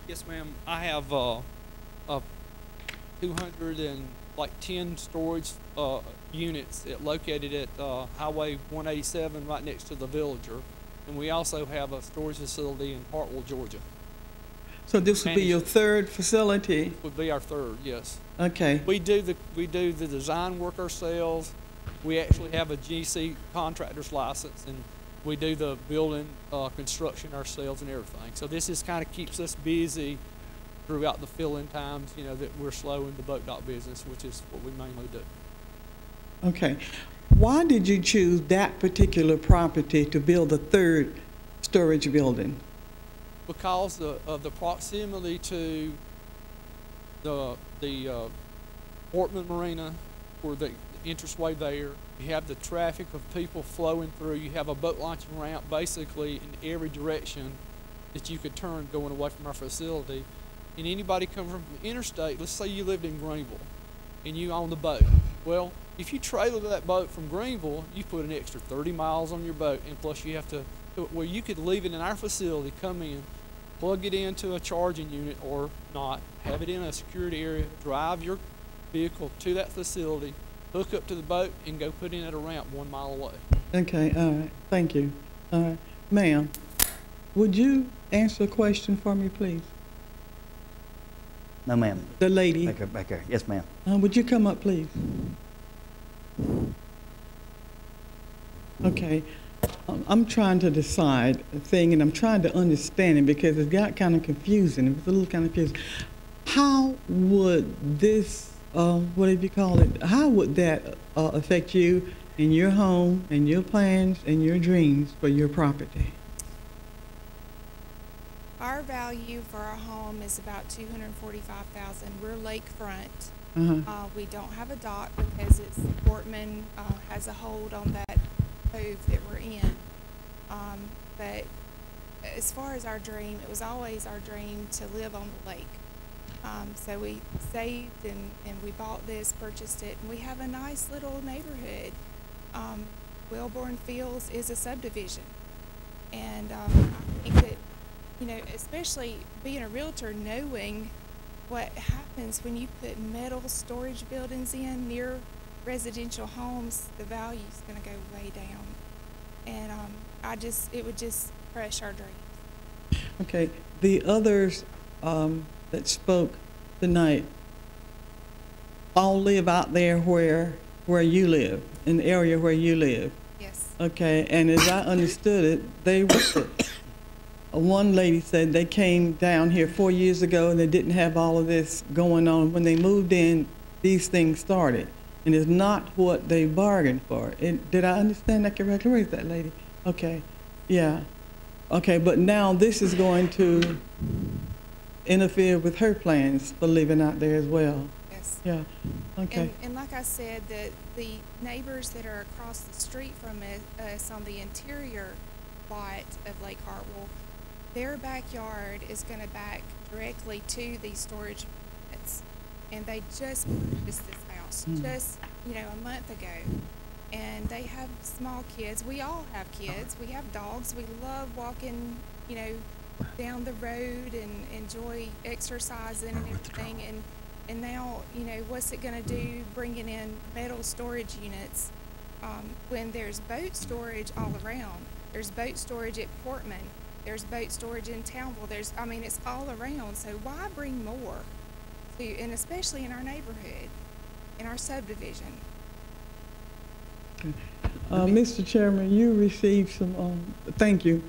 Yes, ma'am. I have 210 storage units located at Highway 187 right next to the Villager. And we also have a storage facility in Hartwell, Georgia. So this would be your third facility? Would be our third, yes. Okay. We do the design work ourselves. We actually have a GC contractor's license, and we do the building construction ourselves and everything. So this is kind of keeps us busy throughout the fill-in times, you know, that we're slow in the boat dock business, which is what we mainly do. Okay. Why did you choose that particular property to build a third storage building? Because of the proximity to the Portman Marina, or the entranceway there. You have the traffic of people flowing through. You have a boat launching ramp basically in every direction that you could turn going away from our facility. And anybody coming from the interstate, let's say you lived in Greenville and you own the boat. Well, if you trailer that boat from Greenville, you put an extra 30 miles on your boat, and plus you have to, well, you could leave it in our facility, come in, plug it into a charging unit or not, have it in a security area, drive your vehicle to that facility, hook up to the boat, and go put in at a ramp 1 mile away. Okay, all right, thank you. All right, ma'am, would you answer a question for me, please? No, ma'am. The lady. Back there. Yes, ma'am. Would you come up, please? Okay. I'm trying to decide a thing, and I'm trying to understand it because it got kind of confusing. It was a little kind of confusing. How would this, what did you call it? How would that affect you in your home and your plans and your dreams for your property? Our value for our home is about $245,000. We're lakefront. We don't have a dock because Portman has a hold on that cove that we're in. But as far as our dream, it was always our dream to live on the lake. So we saved and we bought this, purchased it, and we have a nice little neighborhood. Wellborn Fields is a subdivision. And I think that, you know, especially being a realtor, knowing what happens when you put metal storage buildings in near residential homes, the value's going to go way down. And it would just crush our dreams. Okay, the others that spoke tonight all live out there where you live, in the area where you live. Yes. Okay, and as I understood it, they were, one lady said they came down here 4 years ago and they didn't have all of this going on. When they moved in, these things started. And it's not what they bargained for. Did I understand that correctly? Where is that lady? Okay, yeah. Okay, but now this is going to interfere with her plans for living out there as well. Yes. Yeah, okay. And like I said, the neighbors that are across the street from us on the interior lot of Lake Hartwell, their backyard is going to back directly to these storage units. And they just purchased this house just, you know, a month ago. and they have small kids. We all have kids. We have dogs. We love walking, you know, down the road and enjoy exercising and everything. And now, you know, what's it going to do bringing in metal storage units when there's boat storage all around? There's boat storage at Portman. There's boat storage in Townville. I mean, it's all around. So why bring more? And especially in our neighborhood, in our subdivision. Mr. Chairman, you received some, thank you.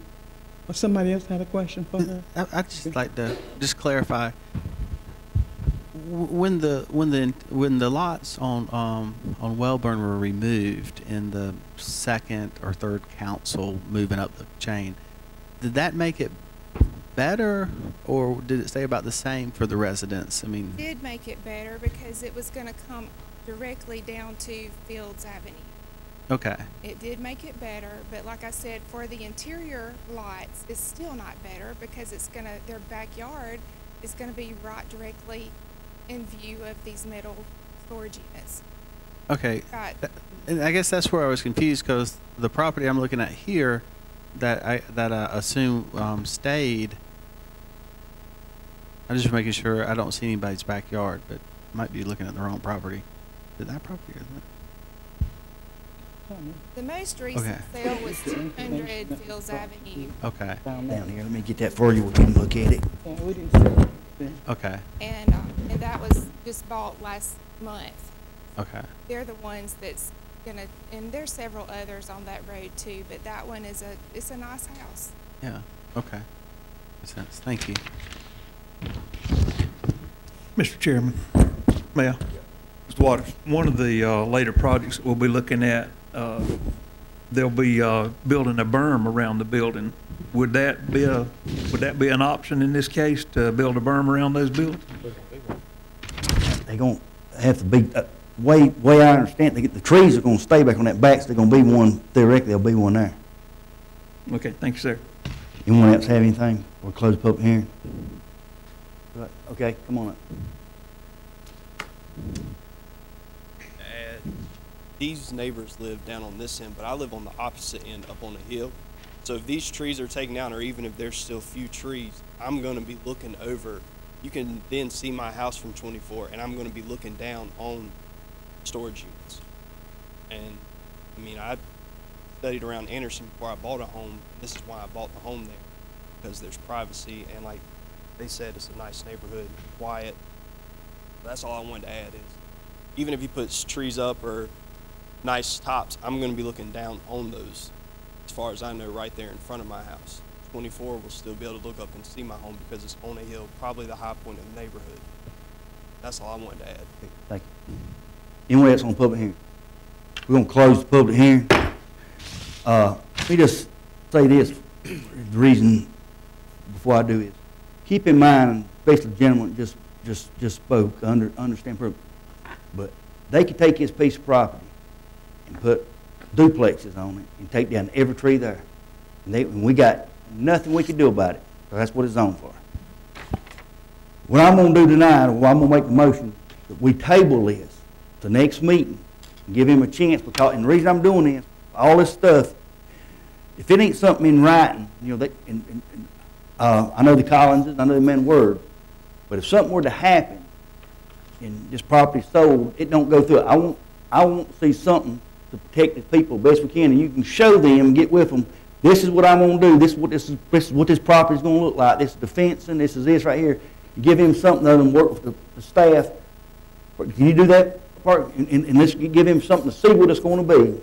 Somebody else had a question for her? I'd just like to just clarify. When the lots on Wellborn were removed in the second or third council moving up the chain, did that make it better, or did it stay about the same for the residents? I mean, It did make it better because it was going to come directly down to Fields Avenue. okay. It did make it better, but like I said, for the interior lots, it's still not better because their backyard is gonna be right directly in view of these metal storage units. Okay. Right. And I guess that's where I was confused, because the property I'm looking at here that I assume stayed. I'm just making sure I don't see anybody's backyard, but might be looking at the wrong property. Did that property or that? The most recent sale was 200 Fields Avenue. Okay. Down here, let me get that for you, we can look at it. Yeah, we didn't see it. Okay. And that was just bought last month. Okay. They're the ones that's gonna, and there's several others on that road too, but that one it's a nice house. Yeah. Okay. Makes sense. Thank you. Mr. Chairman, Mayor, Mr. Waters, one of the later projects that we'll be looking at, they'll be building a berm around the building. Would that be an option in this case, to build a berm around those buildings? They're gonna have to be, way I understand, the trees are gonna stay back on that back, so there's gonna be one, theoretically, there'll be one there. Okay, thank you, sir. Anyone else have anything? We'll close the public hearing. Right, okay, come on up. These neighbors live down on this end, but I live on the opposite end, up on the hill. So if these trees are taken down, or even if there's still few trees, I'm gonna be looking over. You can then see my house from 24, and I'm gonna be looking down on storage units. And, I mean, I studied around Anderson before I bought a home. This is why I bought the home there, because there's privacy, and like they said, it's a nice neighborhood, quiet. That's all I wanted to add is, even if he puts trees up or nice tops, I'm going to be looking down on those, as far as I know, right there in front of my house. 24 will still be able to look up and see my home because it's on a hill, probably the high point of the neighborhood. That's all I wanted to add. Thank you. Anyone else on public hearing? We're gonna close the public hearing. Let me just say this, the reason before I do is, keep in mind, especially the gentleman just spoke, understand, but they could take his piece of property and put duplexes on it and take down every tree there. And we got nothing we can do about it. So that's what it's zoned for. What I'm gonna do tonight, or I'm gonna make the motion, that we table this to the next meeting and give him a chance, because, and the reason I'm doing this, all this stuff, if it ain't something in writing, you know, I know the Collinses, I know the men word, but if something were to happen and this property sold, it don't go through it. I want to see something to protect the people best we can, and you can show them and get with them. This is what I'm going to do. This is what this property is going to look like. This is the fencing. This is this right here. You give him something other than work with the staff. Can you do that part? And let's give him something to see what it's going to be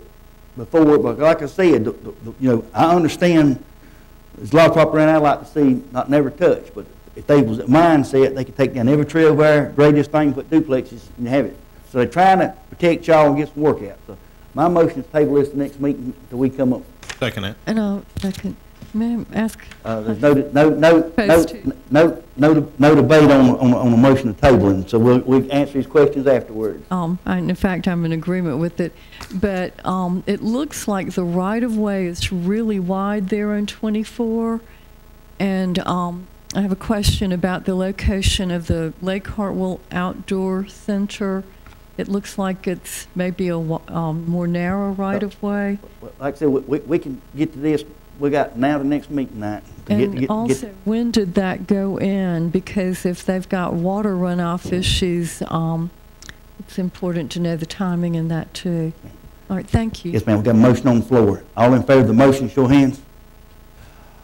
before. But like I said, you know, I understand there's a lot of property around I'd like to see not never touched. But if they was at mindset, they could take down every tree over there, grade this thing, put duplexes, and have it. So they're trying to protect y'all and get some work out. So my motion is table this the next meeting until we come up. Second it. And I'll second. May I ask? There's no debate on a motion to table, and so we'll answer these questions afterwards. In fact, I'm in agreement with it, but it looks like the right-of-way is really wide there on 24, and I have a question about the location of the Lake Hartwell Outdoor Center It looks like it's maybe a more narrow right-of-way. Like I said, we can get to this, we got now the next meeting night. to And get- also, when did that go in? Because if they've got water runoff issues, it's important to know the timing in that too. All right, thank you. Yes, ma'am, we got a motion on the floor. All in favor of the motion, show of hands.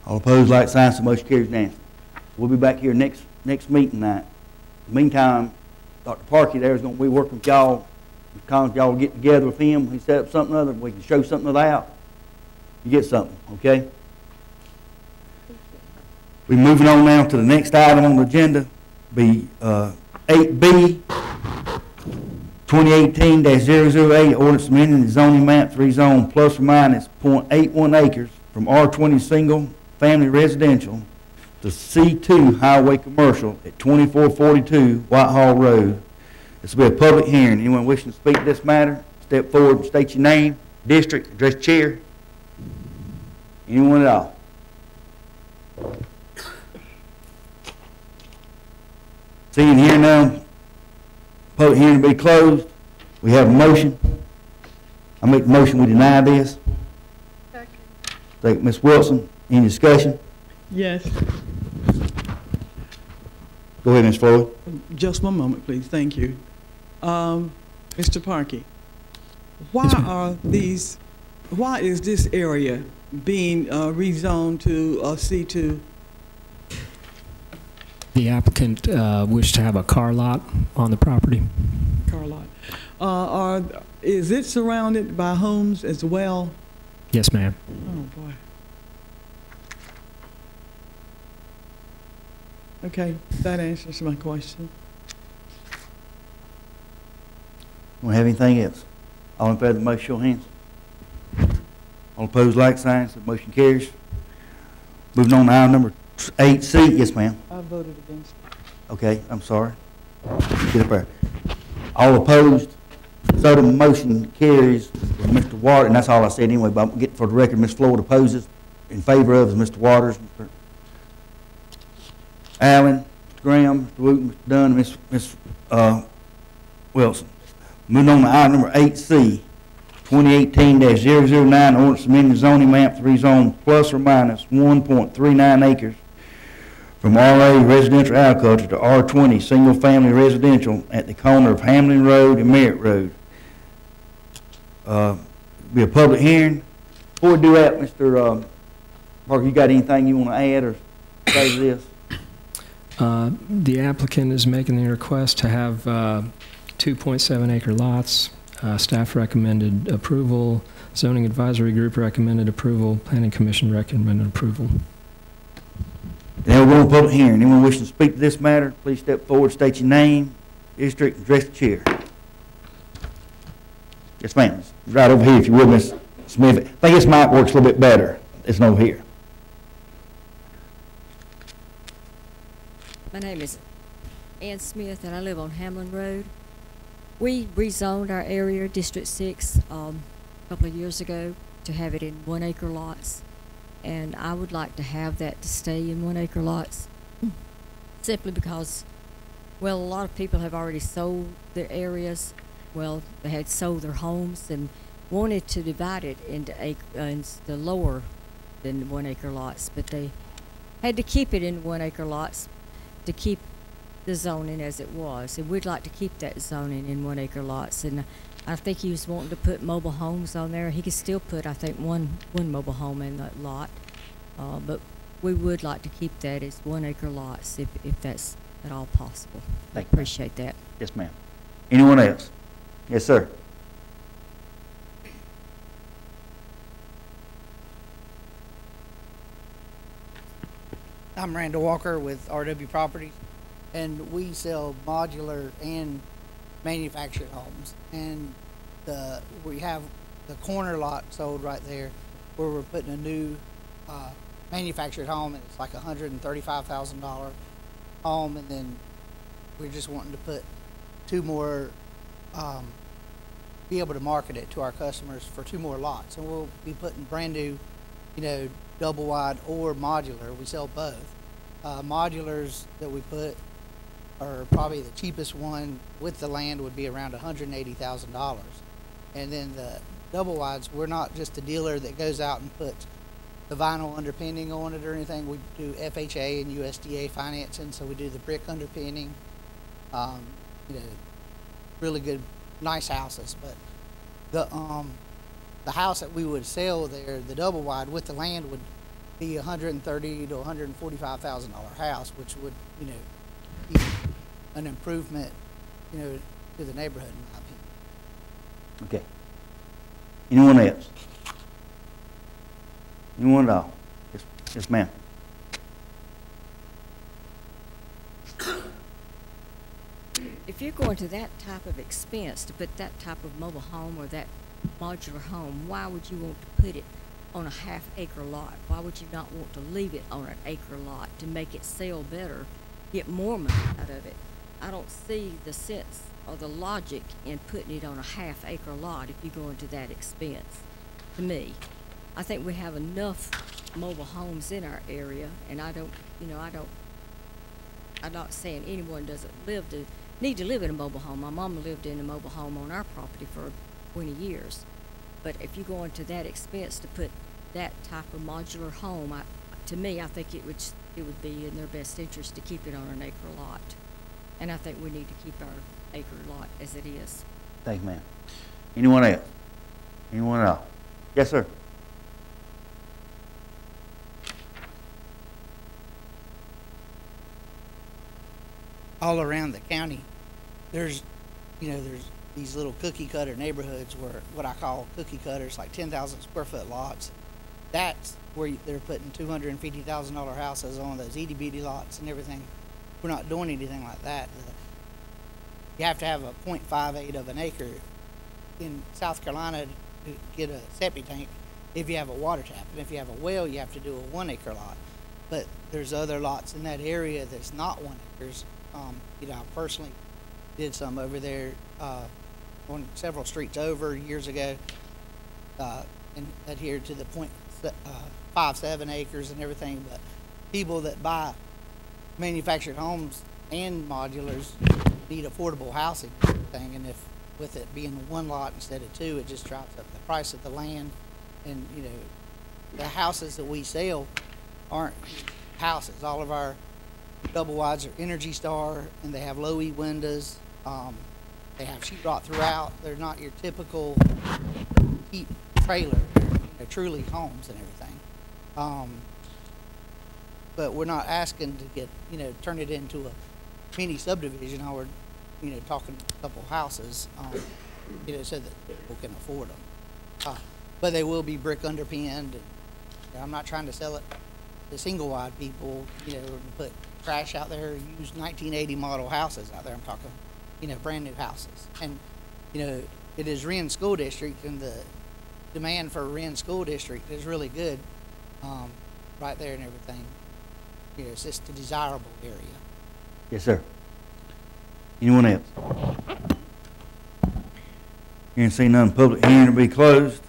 All opposed, like sign, so motion carries unanimously. We'll be back here next meeting night. Meantime, Dr. Parkey there is gonna be working with y'all. Mr. Collins, y'all will get together with him, he set up something other, we can show something of that out. You get something, okay? We're moving on now to the next item on the agenda, be 8B, 2018-008, ordinance amending the zoning map to rezone plus or minus .81 acres from R20 single family residential to C2 highway commercial at 2442 Whitehall Road. This will be a public hearing. Anyone wishing to speak to this matter, step forward and state your name, district, address chair. Anyone at all? Seeing here now, public hearing to be closed. We have a motion. I make the motion we deny this. Second, Ms. Wilson. Any discussion? Yes. Go ahead, Ms. Floyd. Just one moment, please. Thank you. Mr. Parkey, why is this area being rezoned to C2? The applicant wished to have a car lot on the property. Car lot. Is it surrounded by homes as well? Yes, ma'am. Oh, boy. Okay, that answers my question. Want to have anything else? All in favor of the motion, show of hands. All opposed, like sign, so the motion carries. Moving on to item number 8C. Yes, ma'am. I voted against it. Okay, I'm sorry. Get up there. All opposed, so the motion carries with Mr. Waters, and that's all I said anyway, but I'm getting for the record, Ms. Floyd opposes. In favor of is Mr. Waters, Mr. Allen, Mr. Graham, Mr. Wooten, Mr. Dunn, Ms. Wilson. Moving on to item number 8C, 2018-009, ordinance amending zoning map to rezone plus or minus 1.39 acres from RA residential agriculture to R20 single-family residential at the corner of Hamlin Road and Merritt Road. Be a public hearing. Before we do that, Mr. Parker, you got anything you want to add or say to this? The applicant is making the request to have 2.7 acre lots. Staff recommended approval. Zoning Advisory Group recommended approval. Planning Commission recommended approval. Now we're going to public hearing. Anyone wishing to speak to this matter, please step forward, state your name, district, and address the chair. Yes, ma'am. Right over here, if you will, Ms. Smith. I think this mic works a little bit better. It's over here. My name is Ann Smith, and I live on Hamlin Road. We rezoned our area, District 6, a couple of years ago to have it in 1 acre lots. And I would like to have that to stay in 1 acre lots simply because, well, a lot of people have already sold their areas. Well, they had sold their homes and wanted to divide it into the lower than 1 acre lots, but they had to keep it in 1 acre lots to keep the zoning as it was. And we'd like to keep that zoning in 1 acre lots. And I think he was wanting to put mobile homes on there. He could still put, I think, one mobile home in that lot. But we would like to keep that as 1 acre lots if that's at all possible. I appreciate that. Yes, ma'am. Anyone else? Yes, sir. I'm Randall Walker with RW Properties, and we sell modular and manufactured homes. And we have the corner lot sold right there where we're putting a new manufactured home, and it's like $135,000 home, and then we're just wanting to put 2 more, be able to market it to our customers for 2 more lots. And we'll be putting brand new, double wide or modular. We sell both. Modulars that we put or probably the cheapest one with the land would be around $180,000. And then the double wides, we're not just a dealer that goes out and puts the vinyl underpinning on it or anything. We do FHA and USDA financing, so we do the brick underpinning. You know, really good, nice houses. But the house that we would sell there, the double wide with the land, would be $130,000 to $145,000 house, which would, you know, be an improvement, you know, to the neighborhood, in my opinion. Okay. Anyone else? Anyone at all? Yes, ma'am. If you're going to that type of expense to put that type of mobile home or that modular home, why would you want to put it on a half-acre lot? Why would you not want to leave it on an acre lot to make it sell better, get more money out of it? I don't see the sense or the logic in putting it on a half-acre lot if you go into that expense, to me. I think we have enough mobile homes in our area, and I'm not saying anyone doesn't need to live in a mobile home. My mama lived in a mobile home on our property for 20 years. But if you go into that expense to put that type of modular home, to me, I think it would be in their best interest to keep it on an acre lot. And I think we need to keep our acre lot as it is. Thank you, ma'am. Anyone else? Anyone else? Yes, sir. All around the county, there's these little cookie cutter neighborhoods where what I call cookie cutters, like 10,000 square foot lots. That's where they're putting $250,000 houses on those itty bitty lots and everything. We're not doing anything like that. You have to have a 0.58 of an acre in South Carolina to get a septic tank if you have a water tap. And if you have a well, you have to do a 1 acre lot. But there's other lots in that area that's not 1 acres. I personally did some over there on several streets over years ago and adhered to the 0.57 acres and everything. But people that buy manufactured homes and modulars need affordable housing thing, and if with it being 1 lot instead of 2, it just drops up the price of the land. And the houses that we sell aren't houses. All of our double wides are Energy Star, and they have low E windows. They have sheetrock throughout. They're not your typical cheap trailer. They're truly homes and everything. But we're not asking to get, turn it into a mini subdivision. All we're, talking a couple houses, so that people can afford them. But they will be brick underpinned. And I'm not trying to sell it to single wide people, put trash out there, use 1980 model houses out there. I'm talking, brand new houses. And, it is Wren School District, and the demand for Wren School District is really good right there and everything. It's just a desirable area. Yes, sir. Anyone else? Hearing see none, public hearing to be closed.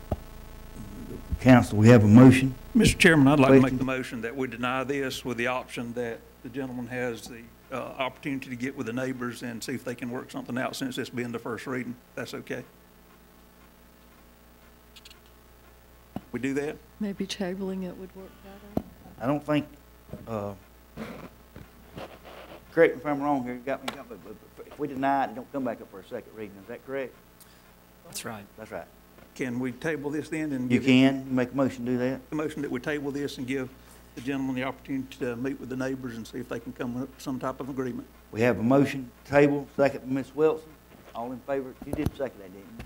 Council, we have a motion. Mr. Chairman, I'd like to make the motion that we deny this with the option that the gentleman has the opportunity to get with the neighbors and see if they can work something out since this being the first reading. That's okay. We do that? Maybe tabling it would work better. I don't think, correct me if I'm wrong here, you got me, but if we deny it don't come back up for a second reading. Is that correct? That's right. That's right. Can we table this then? And you can make a motion to do that? The motion that we table this and give the gentleman the opportunity to meet with the neighbors and see if they can come up with some type of agreement. We have a motion to table, second by Ms. Wilson. All in favor? You did second that, didn't you?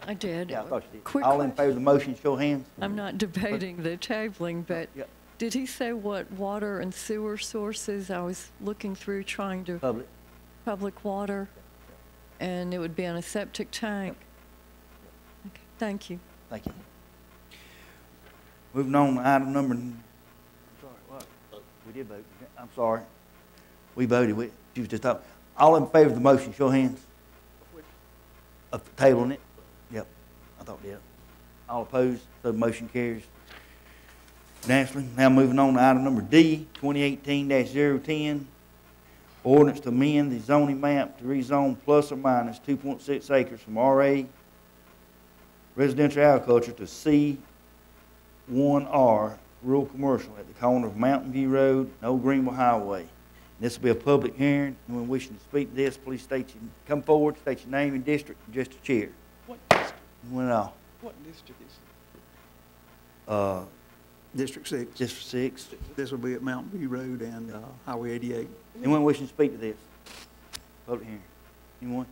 I did. Yeah, I thought you did. Quick All in favor of the motion, show hands. I'm not debating the tabling, but did he say what water and sewer sources? I was looking through trying to... Public water, and it would be on a septic tank. Okay, thank you. Thank you. Moving on to item number... Sorry, what? We did vote. I'm sorry. We voted. She was just talking. All in favor of the motion, show hands. Of tabling it? Yep, I thought we did. All opposed, so the motion carries unanimously. Now moving on to item number D, 2018-010. Ordinance to amend the zoning map to rezone plus or minus 2.6 acres from RA residential agriculture to C1R rural commercial at the corner of Mountain View Road and Old Greenville Highway. This will be a public hearing. Anyone wishing to speak to this, please come forward, state your name and district, and just a chair. What district? Anyone at all? What district is Uh, District 6. District 6. This will be at Mountain View Road and Highway 88. Anyone wishing to speak to this? Public hearing. Anyone?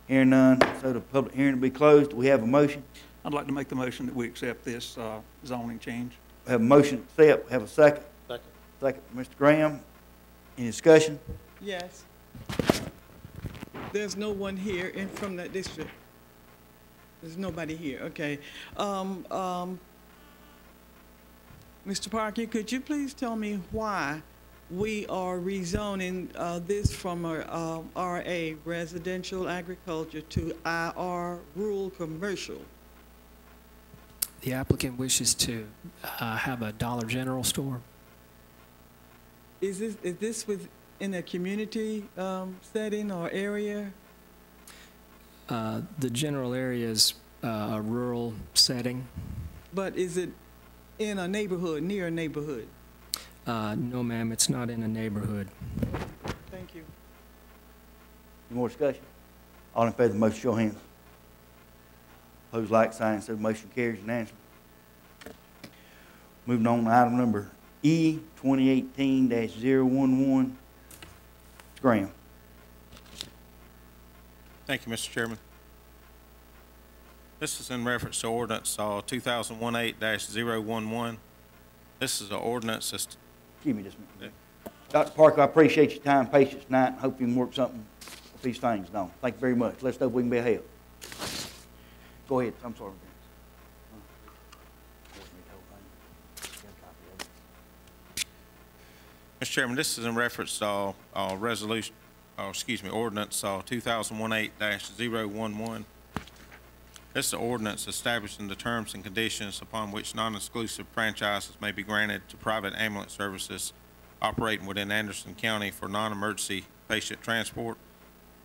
Hearing none, so the public hearing will be closed. We have a motion. I'd like to make the motion that we accept this zoning change. We have a motion to accept. Have a second. Second. Second, Mr. Graham. Any discussion? Yes. There's no one here from that district. There's nobody here, okay. Mr. Parker, could you please tell me why we are rezoning this from a RA, residential agriculture, to IR, rural commercial? The applicant wishes to have a Dollar General store. Is this within a community setting or area? The general area is a rural setting. But is it in a neighborhood, near a neighborhood? No, ma'am, it's not in a neighborhood. Thank you. Any more discussion? All in favor of the motion, show of hands. Opposed, like sign, so the motion carries unanimously. Moving on to item number E, 2018-011. Mr. Graham. Thank you, Mr. Chairman. This is in reference to ordinance 2018-011. This is an ordinance that's... Excuse me just a minute. Dr. Parker, I appreciate your time and patience tonight, and hope you can work something with these things done. Thank you very much. Let's hope we can be a help. Go ahead. I'm sorry. Mr. Chairman, this is in reference to ordinance 2018-011. This is an ordinance establishing the terms and conditions upon which non-exclusive franchises may be granted to private ambulance services operating within Anderson County for non-emergency patient transport,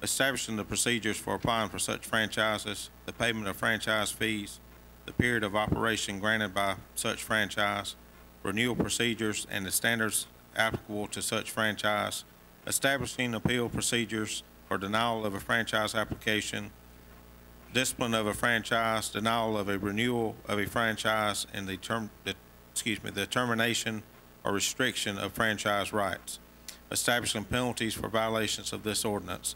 establishing the procedures for applying for such franchises, the payment of franchise fees, the period of operation granted by such franchise, renewal procedures, and the standards applicable to such franchise, establishing appeal procedures for denial of a franchise application, discipline of a franchise, denial of a renewal of a franchise, and the termination or restriction of franchise rights, establishing penalties for violations of this ordinance.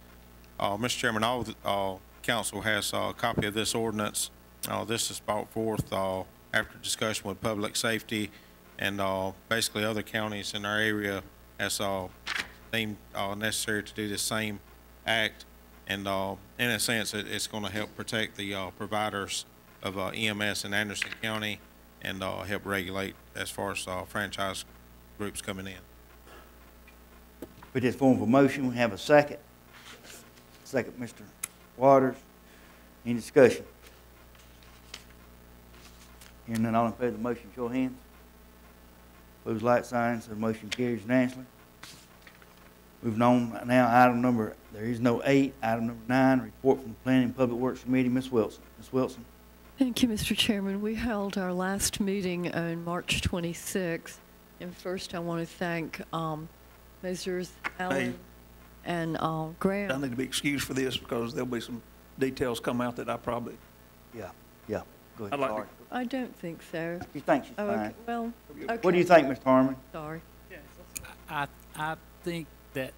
Mr. Chairman, all council has a copy of this ordinance. This is brought forth after discussion with public safety and basically other counties in our area has deemed necessary to do the same act. And in a sense, it's going to help protect the providers of EMS in Anderson County and help regulate as far as franchise groups coming in. With this form of a motion, we have a second. Second, Mr. Waters. Any discussion? Hearing none, all in favor of the motion, show of hands. Opposed, like sign, so the motion carries unanimously. Moving on now, item number, there is no 8, item number 9, report from the Planning and Public Works Committee, Ms. Wilson. Ms. Wilson. Thank you, Mr. Chairman. We held our last meeting on March 26th, and first I want to thank Messrs. Allen and Graham. I need to be excused for this because there'll be some details come out that I probably... Yeah, go ahead. I'd like Sorry. I don't think so. You think she's Oh, fine? okay. Well, okay. What do you think, Mr. Harmon? Sorry. I think that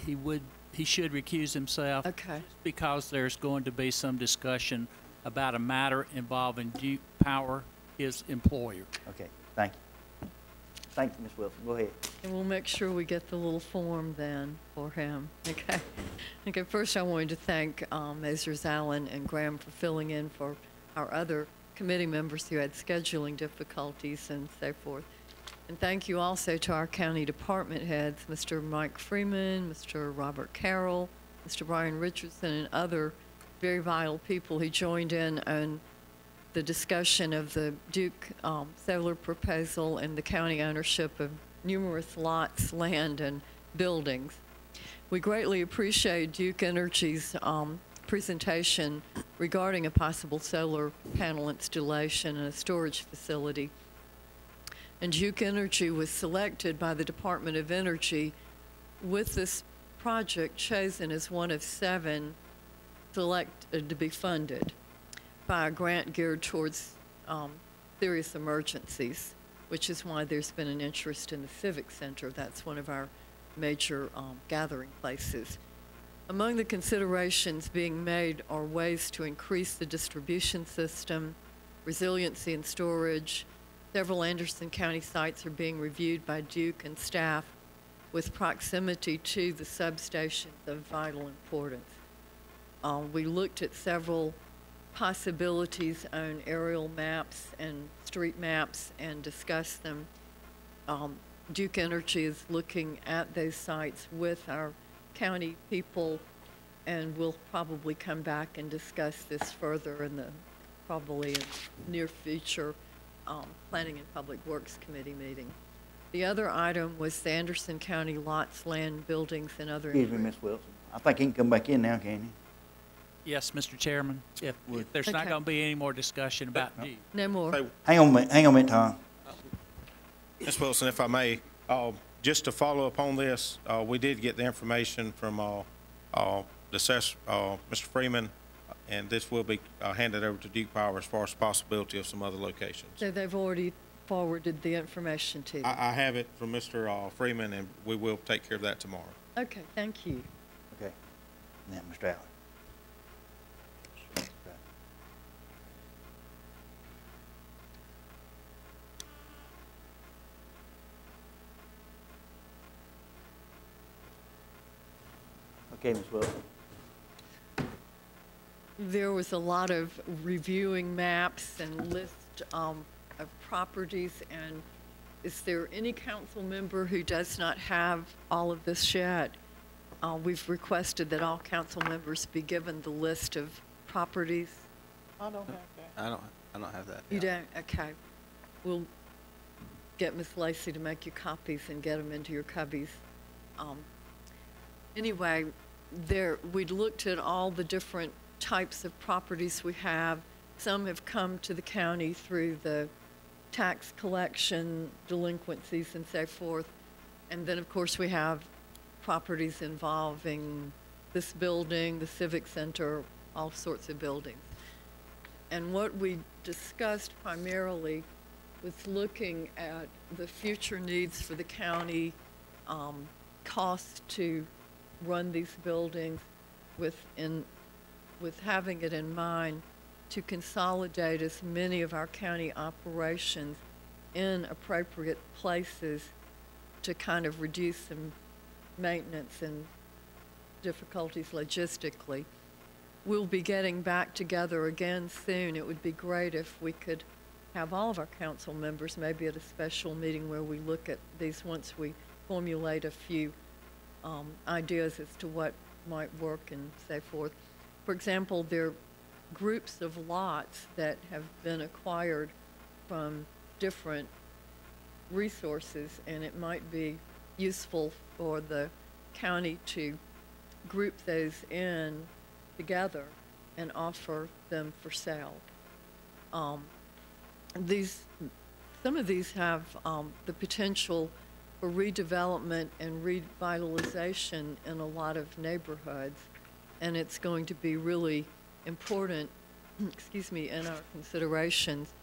he should recuse himself. Okay. Because there's going to be some discussion about a matter involving Duke Power, his employer. Okay, thank you. Thank you, Ms. Wilson. Go ahead. And we'll make sure we get the little form then for him. Okay. Okay. First, I wanted to thank Messrs. Allen and Graham for filling in for our other committee members who had scheduling difficulties and so forth. And thank you also to our county department heads, Mr. Mike Freeman, Mr. Robert Carroll, Mr. Brian Richardson, and other very vital people who joined in on the discussion of the Duke solar proposal and the county ownership of numerous lots, land, and buildings. We greatly appreciate Duke Energy's presentation regarding a possible solar panel installation and a storage facility. And Duke Energy was selected by the Department of Energy with this project chosen as one of 7 selected to be funded by a grant geared towards serious emergencies, which is why there's been an interest in the Civic Center. That's one of our major gathering places. Among the considerations being made are ways to increase the distribution system, resiliency and storage. Several Anderson County sites are being reviewed by Duke and staff with proximity to the substations of vital importance. We looked at several possibilities on aerial maps and street maps and discussed them. Duke Energy is looking at those sites with our county people, and we'll probably come back and discuss this further in the probably in near future Planning and Public Works Committee meeting. The other item was the Anderson County lots, land, buildings, and other. Excuse me, Ms. Wilson. I think he can come back in now, can he? Yes, Mr. Chairman, if there's not Okay. going to be any more discussion about D. No more. Hang on a minute, Tom. Ms. Wilson, if I may, just to follow up on this, we did get the information from Mr. Freeman, and this will be handed over to Duke Power as far as possibility of some other locations. So they've already forwarded the information to you. I have it from Mr. Freeman, and we will take care of that tomorrow. Okay, thank you. Okay. Now, Mr. Allen. Okay, Ms. Wilson. There was a lot of reviewing maps and list of properties, and is there any council member who does not have all of this yet? We've requested that all council members be given the list of properties. I don't have that. I don't have that. You don't? Okay. We'll get Ms. Lacey to make you copies and get them into your cubbies. Anyway, we'd looked at all the different types of properties we have. Some have come to the county through the tax collection, delinquencies, and so forth. And then, of course, we have properties involving this building, the Civic Center, all sorts of buildings. And what we discussed primarily was looking at the future needs for the county, costs to run these buildings, with having it in mind to consolidate as many of our county operations in appropriate places to kind of reduce some maintenance and difficulties logistically. We'll be getting back together again soon. It would be great if we could have all of our council members maybe at a special meeting where we look at these once we formulate a few ideas as to what might work and so forth. For example, there are groups of lots that have been acquired from different resources, and it might be useful for the county to group those in together and offer them for sale. Some of these have the potential for redevelopment and revitalization in a lot of neighborhoods, and it's going to be really important, excuse me, in our considerations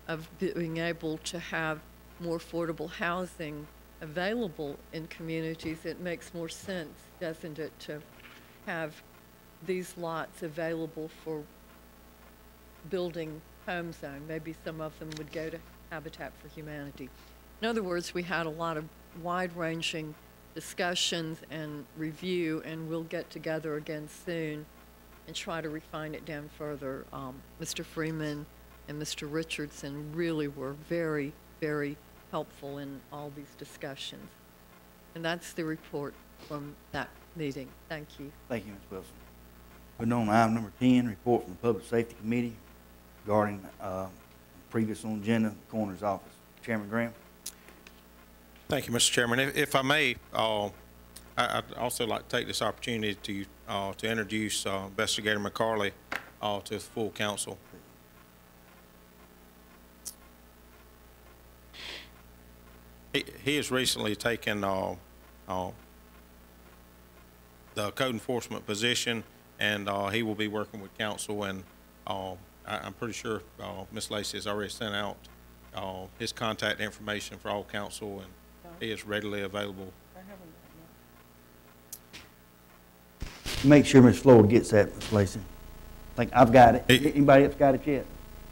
of being able to have more affordable housing available in communities. It makes more sense, doesn't it, to have these lots available for building homes on. Maybe some of them would go to Habitat for Humanity. In other words, we had a lot of wide-ranging discussions and review, and we'll get together again soon and try to refine it down further. Mr. Freeman and Mr. Richardson really were very, very helpful in all these discussions. And that's the report from that meeting. Thank you. Thank you, Ms. Wilson. Moving on to item number 10, report from the Public Safety Committee regarding previous on agenda, the Coroner's Office. Chairman Graham. Thank you, Mr. Chairman. If I may, I'd also like to take this opportunity to introduce Investigator McCarley to the full council. He has recently taken the code enforcement position, and he will be working with council, and I'm pretty sure Ms. Lacy has already sent out his contact information for all council, and he is readily available. Make sure Ms. Floyd gets that, Ms. Lacy. I think I've got it. Anybody else got it yet?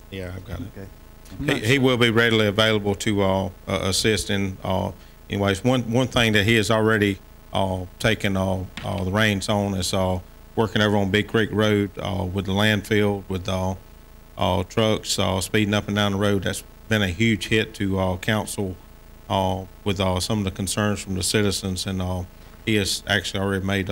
Yeah, I've got it. Okay. He will be readily available to assist in anyways. One thing that he has already taken the reins on is working over on Big Creek Road with the landfill, with trucks speeding up and down the road. That's been a huge hit to council with some of the concerns from the citizens, and he has actually already made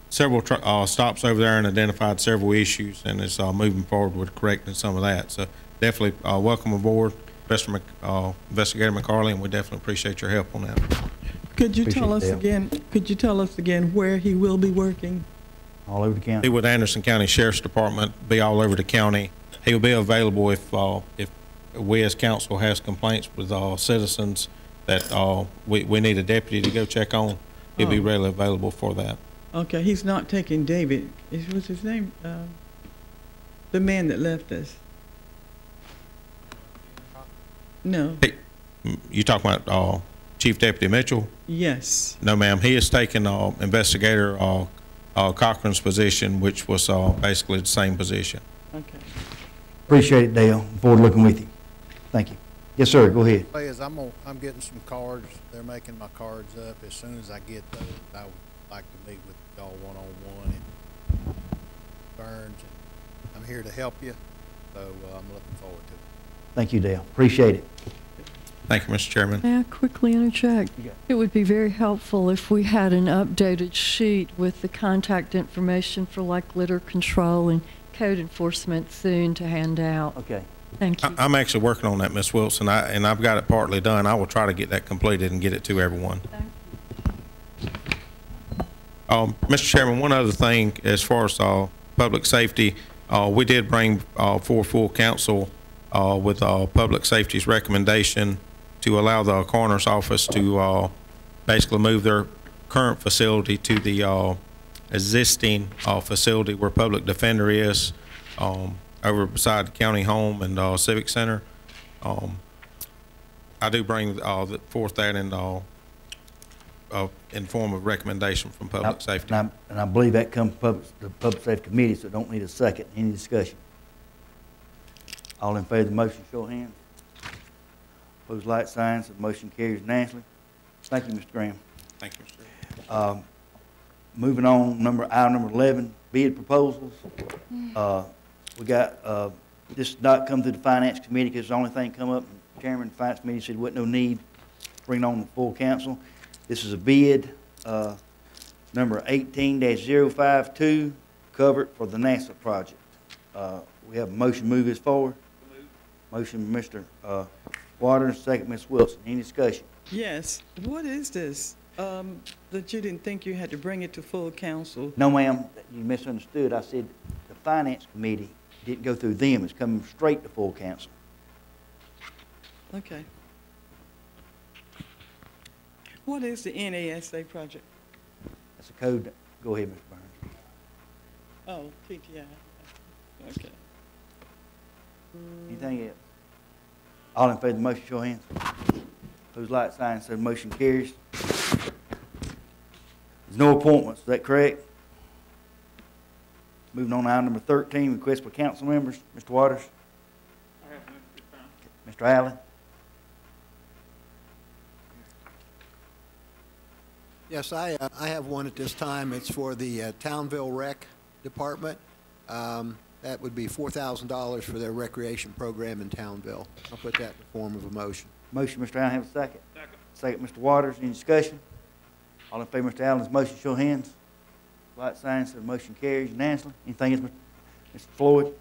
several stops over there and identified several issues, and is moving forward with correcting some of that. So definitely welcome aboard, Investigator McCarley, and we definitely appreciate your help on that. Could you tell us again? Could you tell us again where he will be working? All over the county. He with Anderson County Sheriff's Department, be all over the county. He'll be available if we as council has complaints with citizens that we need a deputy to go check on. He'll be readily available for that. Okay, he's not taking David. What's his name? The man that left us. No. Hey, you talking about Chief Deputy Mitchell? Yes. No, ma'am. He has taken Investigator Cochran's position, which was basically the same position. Okay. Appreciate it, Dale. Look forward to looking with you. Thank you. Yes, sir. Go ahead. I'm getting some cards. They're making my cards up. As soon as I get those, I would like to meet with y'all one-on-one and Burns. And I'm here to help you, so I'm looking forward to it. Thank you, Dale. Appreciate it. Thank you, Mr. Chairman. May I quickly interject? Yeah. It would be very helpful if we had an updated sheet with the contact information for like litter control and code enforcement soon to hand out. Okay. Thank you. I'm actually working on that, Ms. Wilson, and I've got it partly done. I will try to get that completed and get it to everyone. Mr. Chairman, one other thing as far as public safety, we did bring for full council with public safety's recommendation to allow the coroner's office to basically move their current facility to the existing facility where public defender is, over beside the county home and civic center. I do bring forth that in form of recommendation from public safety. And I believe that comes from the Public Safety Committee, so don't need a second. Any discussion? All in favor of the motion, show of hands. Opposed, like signs. The motion carries unanimously. Thank you, Mr. Graham. Thank you, Mr. Chairman. Moving on, item number 11, bid proposals. We got, this did not come through the Finance Committee because the only thing come up, and Chairman of the Finance Committee said wasn't no need to bring it on the full council. This is a bid, number 18-052, covered for the NASA project. We have a motion to move this forward. Motion, Mr. Waters, second, Ms. Wilson. Any discussion? Yes. What is this? That you didn't think you had to bring it to full council? No, ma'am, you misunderstood. I said the Finance Committee didn't go through them. It's coming straight to full council. Okay. What is the NASA project? That's a code. Go ahead, Mr. Burns. Oh, TTI. Okay. Anything else? All in favor of the motion, show of hands. Those like signs, so the motion carries. There's no appointments, is that correct? Moving on to item number 13, request for council members. Mr. Waters? I have none. Mr. Allen? Yes, I have one at this time. It's for the Townville Rec Department. That would be $4,000 for their recreation program in Townville. I'll put that in the form of a motion. Motion, Mr. Allen, have a second. Second, Mr. Waters. Any discussion? All in favor of Mr. Allen's motion, show of hands. Like signs, so the motion carries unanimously. Anything else, Mr. Floyd?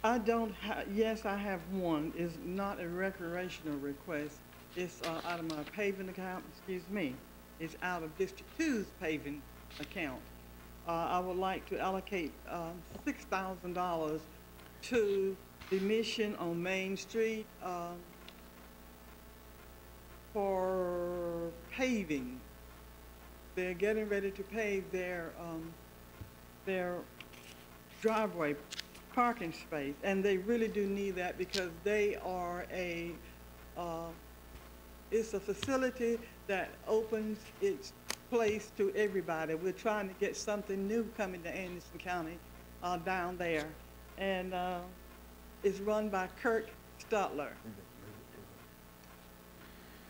I don't have, yes, I have one. It's not a recreational request. It's out of my paving account, excuse me. is out of District 2's paving account. I would like to allocate $6,000 to the mission on Main Street for paving. They're getting ready to pave their driveway parking space, and they really do need that because they are it's a facility that opens its place to everybody. We're trying to get something new coming to Anderson County down there, and it's run by Kirk Stutler.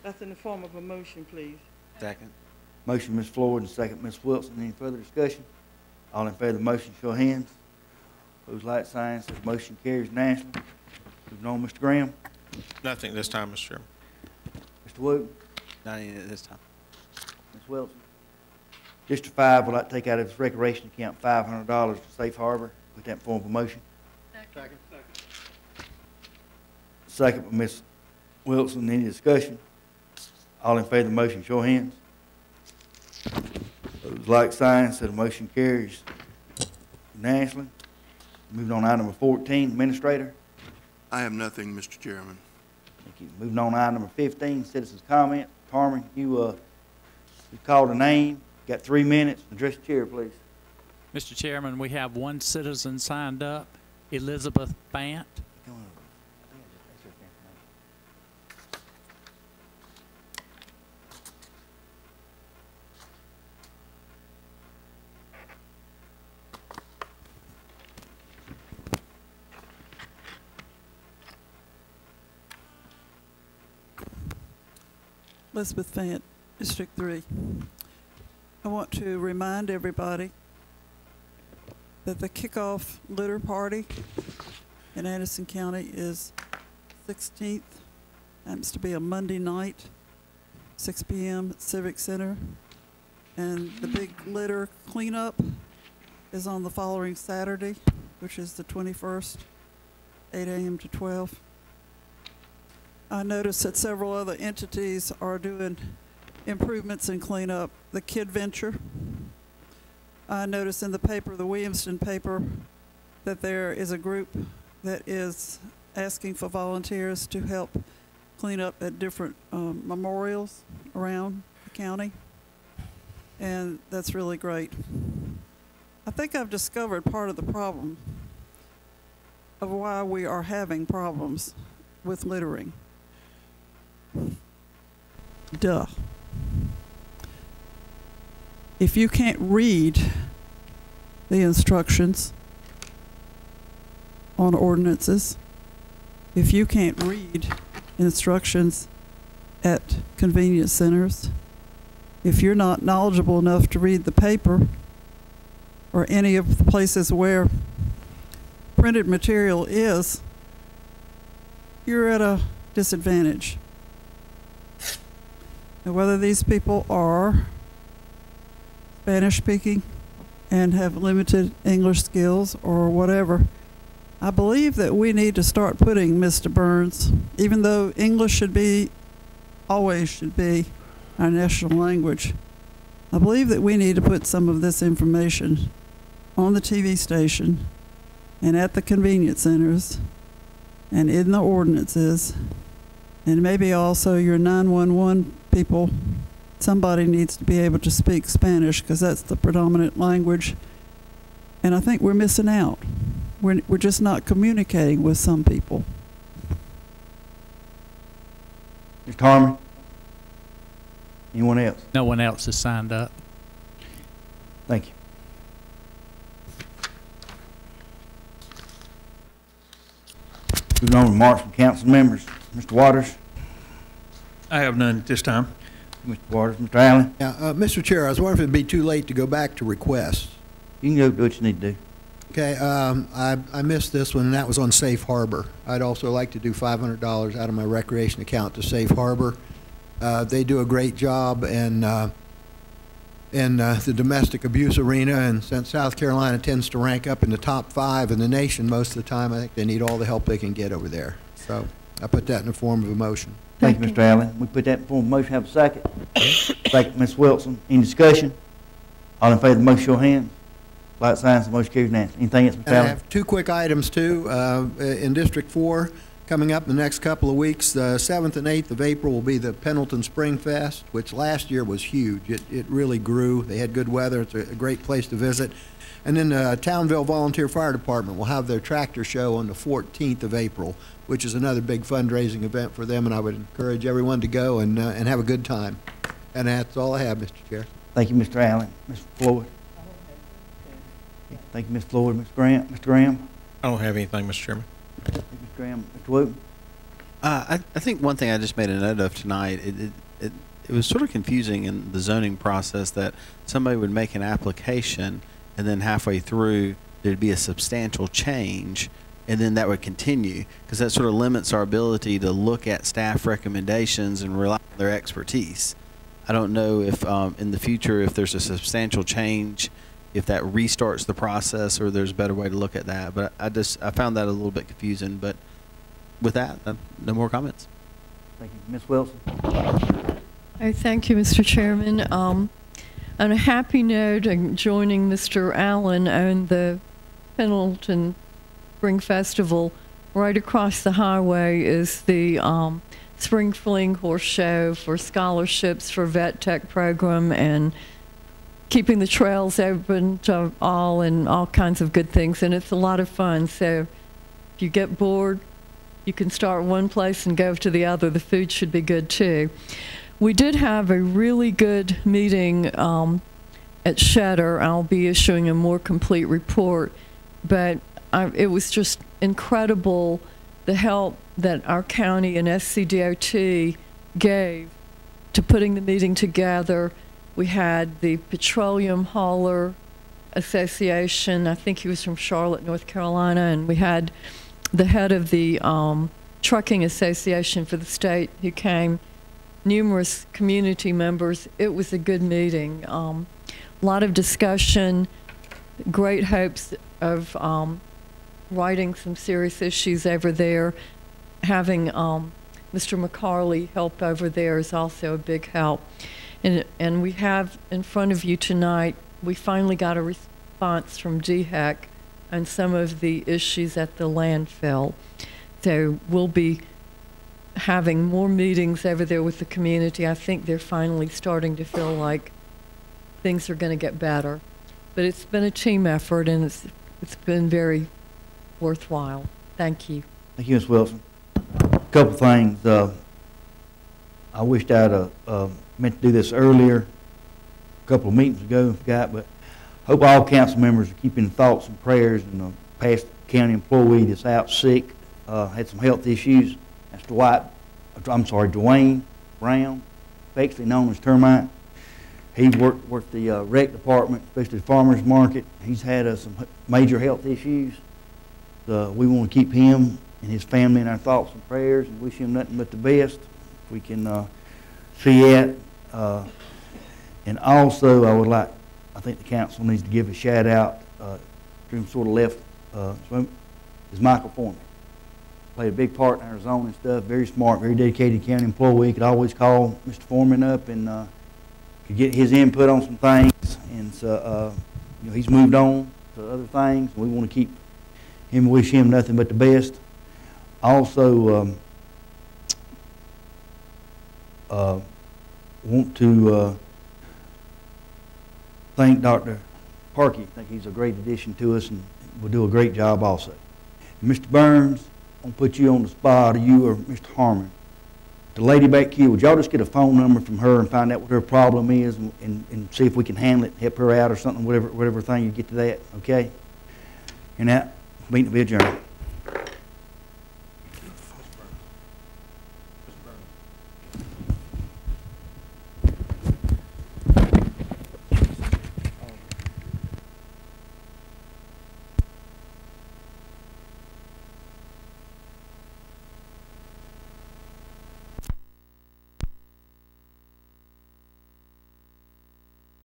That's in the form of a motion, please. Second. Motion, Ms. Floyd, and second, Ms. Wilson. Any further discussion? All in favor of the motion, show of hands. Opposed, like sign. Says motion carries unanimously. Moving on, Mr. Graham. Nothing this time, Mr. Chairman. Mr. Wood. Nothing at this time. Ms. Wilson. District 5 would like to take out of its recreation account $500 for Safe Harbor. Put that in form of a motion. Second. Second by Ms. Wilson. Any discussion? All in favor of the motion, show of hands. Those like signs, so the motion carries unanimously. Moving on to item number 14, Administrator. I have nothing, Mr. Chairman. Thank you. Moving on to item number 15, Citizens' Comment. Tarman, you called a name. Got 3 minutes. Address the chair, please. Mr. Chairman, we have one citizen signed up, Elizabeth Bant. Elizabeth Fant, District 3. I want to remind everybody that the kickoff litter party in Anderson County is 16th. Happens to be a Monday night, 6 p.m. at Civic Center. And the big litter cleanup is on the following Saturday, which is the 21st, 8 a.m. to 12. I noticed that several other entities are doing improvements in cleanup. The Kid Venture. I noticed in the paper, the Williamston paper, that there is a group that is asking for volunteers to help clean up at different memorials around the county. And that's really great. I think I've discovered part of the problem of why we are having problems with littering. Duh. If you can't read the instructions on ordinances, if you can't read instructions at convenience centers, if you're not knowledgeable enough to read the paper or any of the places where printed material is, you're at a disadvantage. And whether these people are Spanish speaking and have limited English skills or whatever, I believe that we need to start putting, Mr. Burns, even though English always should be our national language, I believe that we need to put some of this information on the TV station and at the convenience centers and in the ordinances, and maybe also your 911 people. Somebody needs to be able to speak Spanish because that's the predominant language, and I think we're missing out. We're just not communicating with some people. Mr. Harmon? Anyone else? No one else has signed up. Thank you. Moving on to remarks from council members. Mr. Waters? I have none at this time. Mr. Waters. Mr. Allen? Yeah, Mr. Chair, I was wondering if it'd be too late to go back to requests. You can go do what you need to do. Okay, I missed this one, and that was on Safe Harbor. I'd also like to do $500 out of my recreation account to Safe Harbor. They do a great job in the domestic abuse arena, and since South Carolina tends to rank up in the top 5 in the nation most of the time, I think they need all the help they can get over there. So I put that in the form of a motion. Thank you, Mr. Allen. We put that in form of a motion. Have a second. second Ms. Wilson. Any discussion? All in favor of the motion, show of hands. Like signs, the motion carries unanimously. Anything else, Mr. And I Allen? have two quick items too. In District 4, coming up in the next couple of weeks, the 7th and 8th of April will be the Pendleton Spring Fest, which last year was huge. It really grew. They had good weather. It's a great place to visit. And then the Townville Volunteer Fire Department will have their tractor show on the 14th of April, which is another big fundraising event for them, and I would encourage everyone to go and have a good time. And that's all I have, Mr. Chair. Thank you, Mr. Allen. Mr. Floyd? Thank you, Ms. Floyd. Mr. Grant? Mr. Graham? I don't have anything, Mr. Chairman. Thank you, Mr. Graham. Mr. Wooten? I think one thing I just made a note of tonight, it was sort of confusing in the zoning process that somebody would make an application and then halfway through there'd be a substantial change and then that would continue, because that sort of limits our ability to look at staff recommendations and rely on their expertise. I don't know if in the future, if there's a substantial change, if that restarts the process or there's a better way to look at that. But I found that a little bit confusing. But with that, no more comments. Thank you. Ms. Wilson? Thank you, Mr. Chairman. On a happy note, joining Mr. Allen on the Pendleton Spring Festival, right across the highway is the Spring Fling Horse Show for scholarships for Vet Tech program and keeping the trails open to all and all kinds of good things. And it's a lot of fun. So if you get bored, you can start one place and go to the other. The food should be good too. We did have a really good meeting at Cheddar. I'll be issuing a more complete report, but it was just incredible the help that our county and SCDOT gave to putting the meeting together. We had the Petroleum Hauler Association. I think he was from Charlotte, North Carolina, and we had the head of the Trucking Association for the state who came, numerous community members. It was a good meeting. A lot of discussion, great hopes of righting some serious issues over there. Having Mr. McCarley help over there is also a big help. And we have in front of you tonight, we finally got a response from DHEC on some of the issues at the landfill. So we'll be having more meetings over there with the community. I think they're finally starting to feel like things are going to get better. But it's been a team effort, and it's been very worthwhile. Thank you. Thank you, Ms. Wilson. A couple things. I wished I'd meant to do this earlier, a couple of meetings ago, forgot, but hope all council members are keeping thoughts and prayers in the past county employee that's out sick, had some health issues. That's Dwayne Brown, affectionately known as Termite. He worked the rec department, especially the farmers market. He's had some major health issues. We want to keep him and his family in our thoughts and prayers and wish him nothing but the best. If we can see it. And also, I think the council needs to give a shout out, Dream sort of left, is Michael Foreman. Played a big part in Arizona and stuff, very smart, very dedicated county employee. Could always call Mr. Foreman up and could get his input on some things. And so, he's moved on to other things. We want to keep him, wish him nothing but the best. Also, want to thank Dr. Parkey. I think he's a great addition to us and will do a great job also. And Mr. Burns, I'm going to put you on the spot, or you or Mr. Harmon. The lady back here, would y'all just get a phone number from her and find out what her problem is and see if we can handle it, help her out or something, whatever thing you get to that, okay? And that meeting will be adjourned.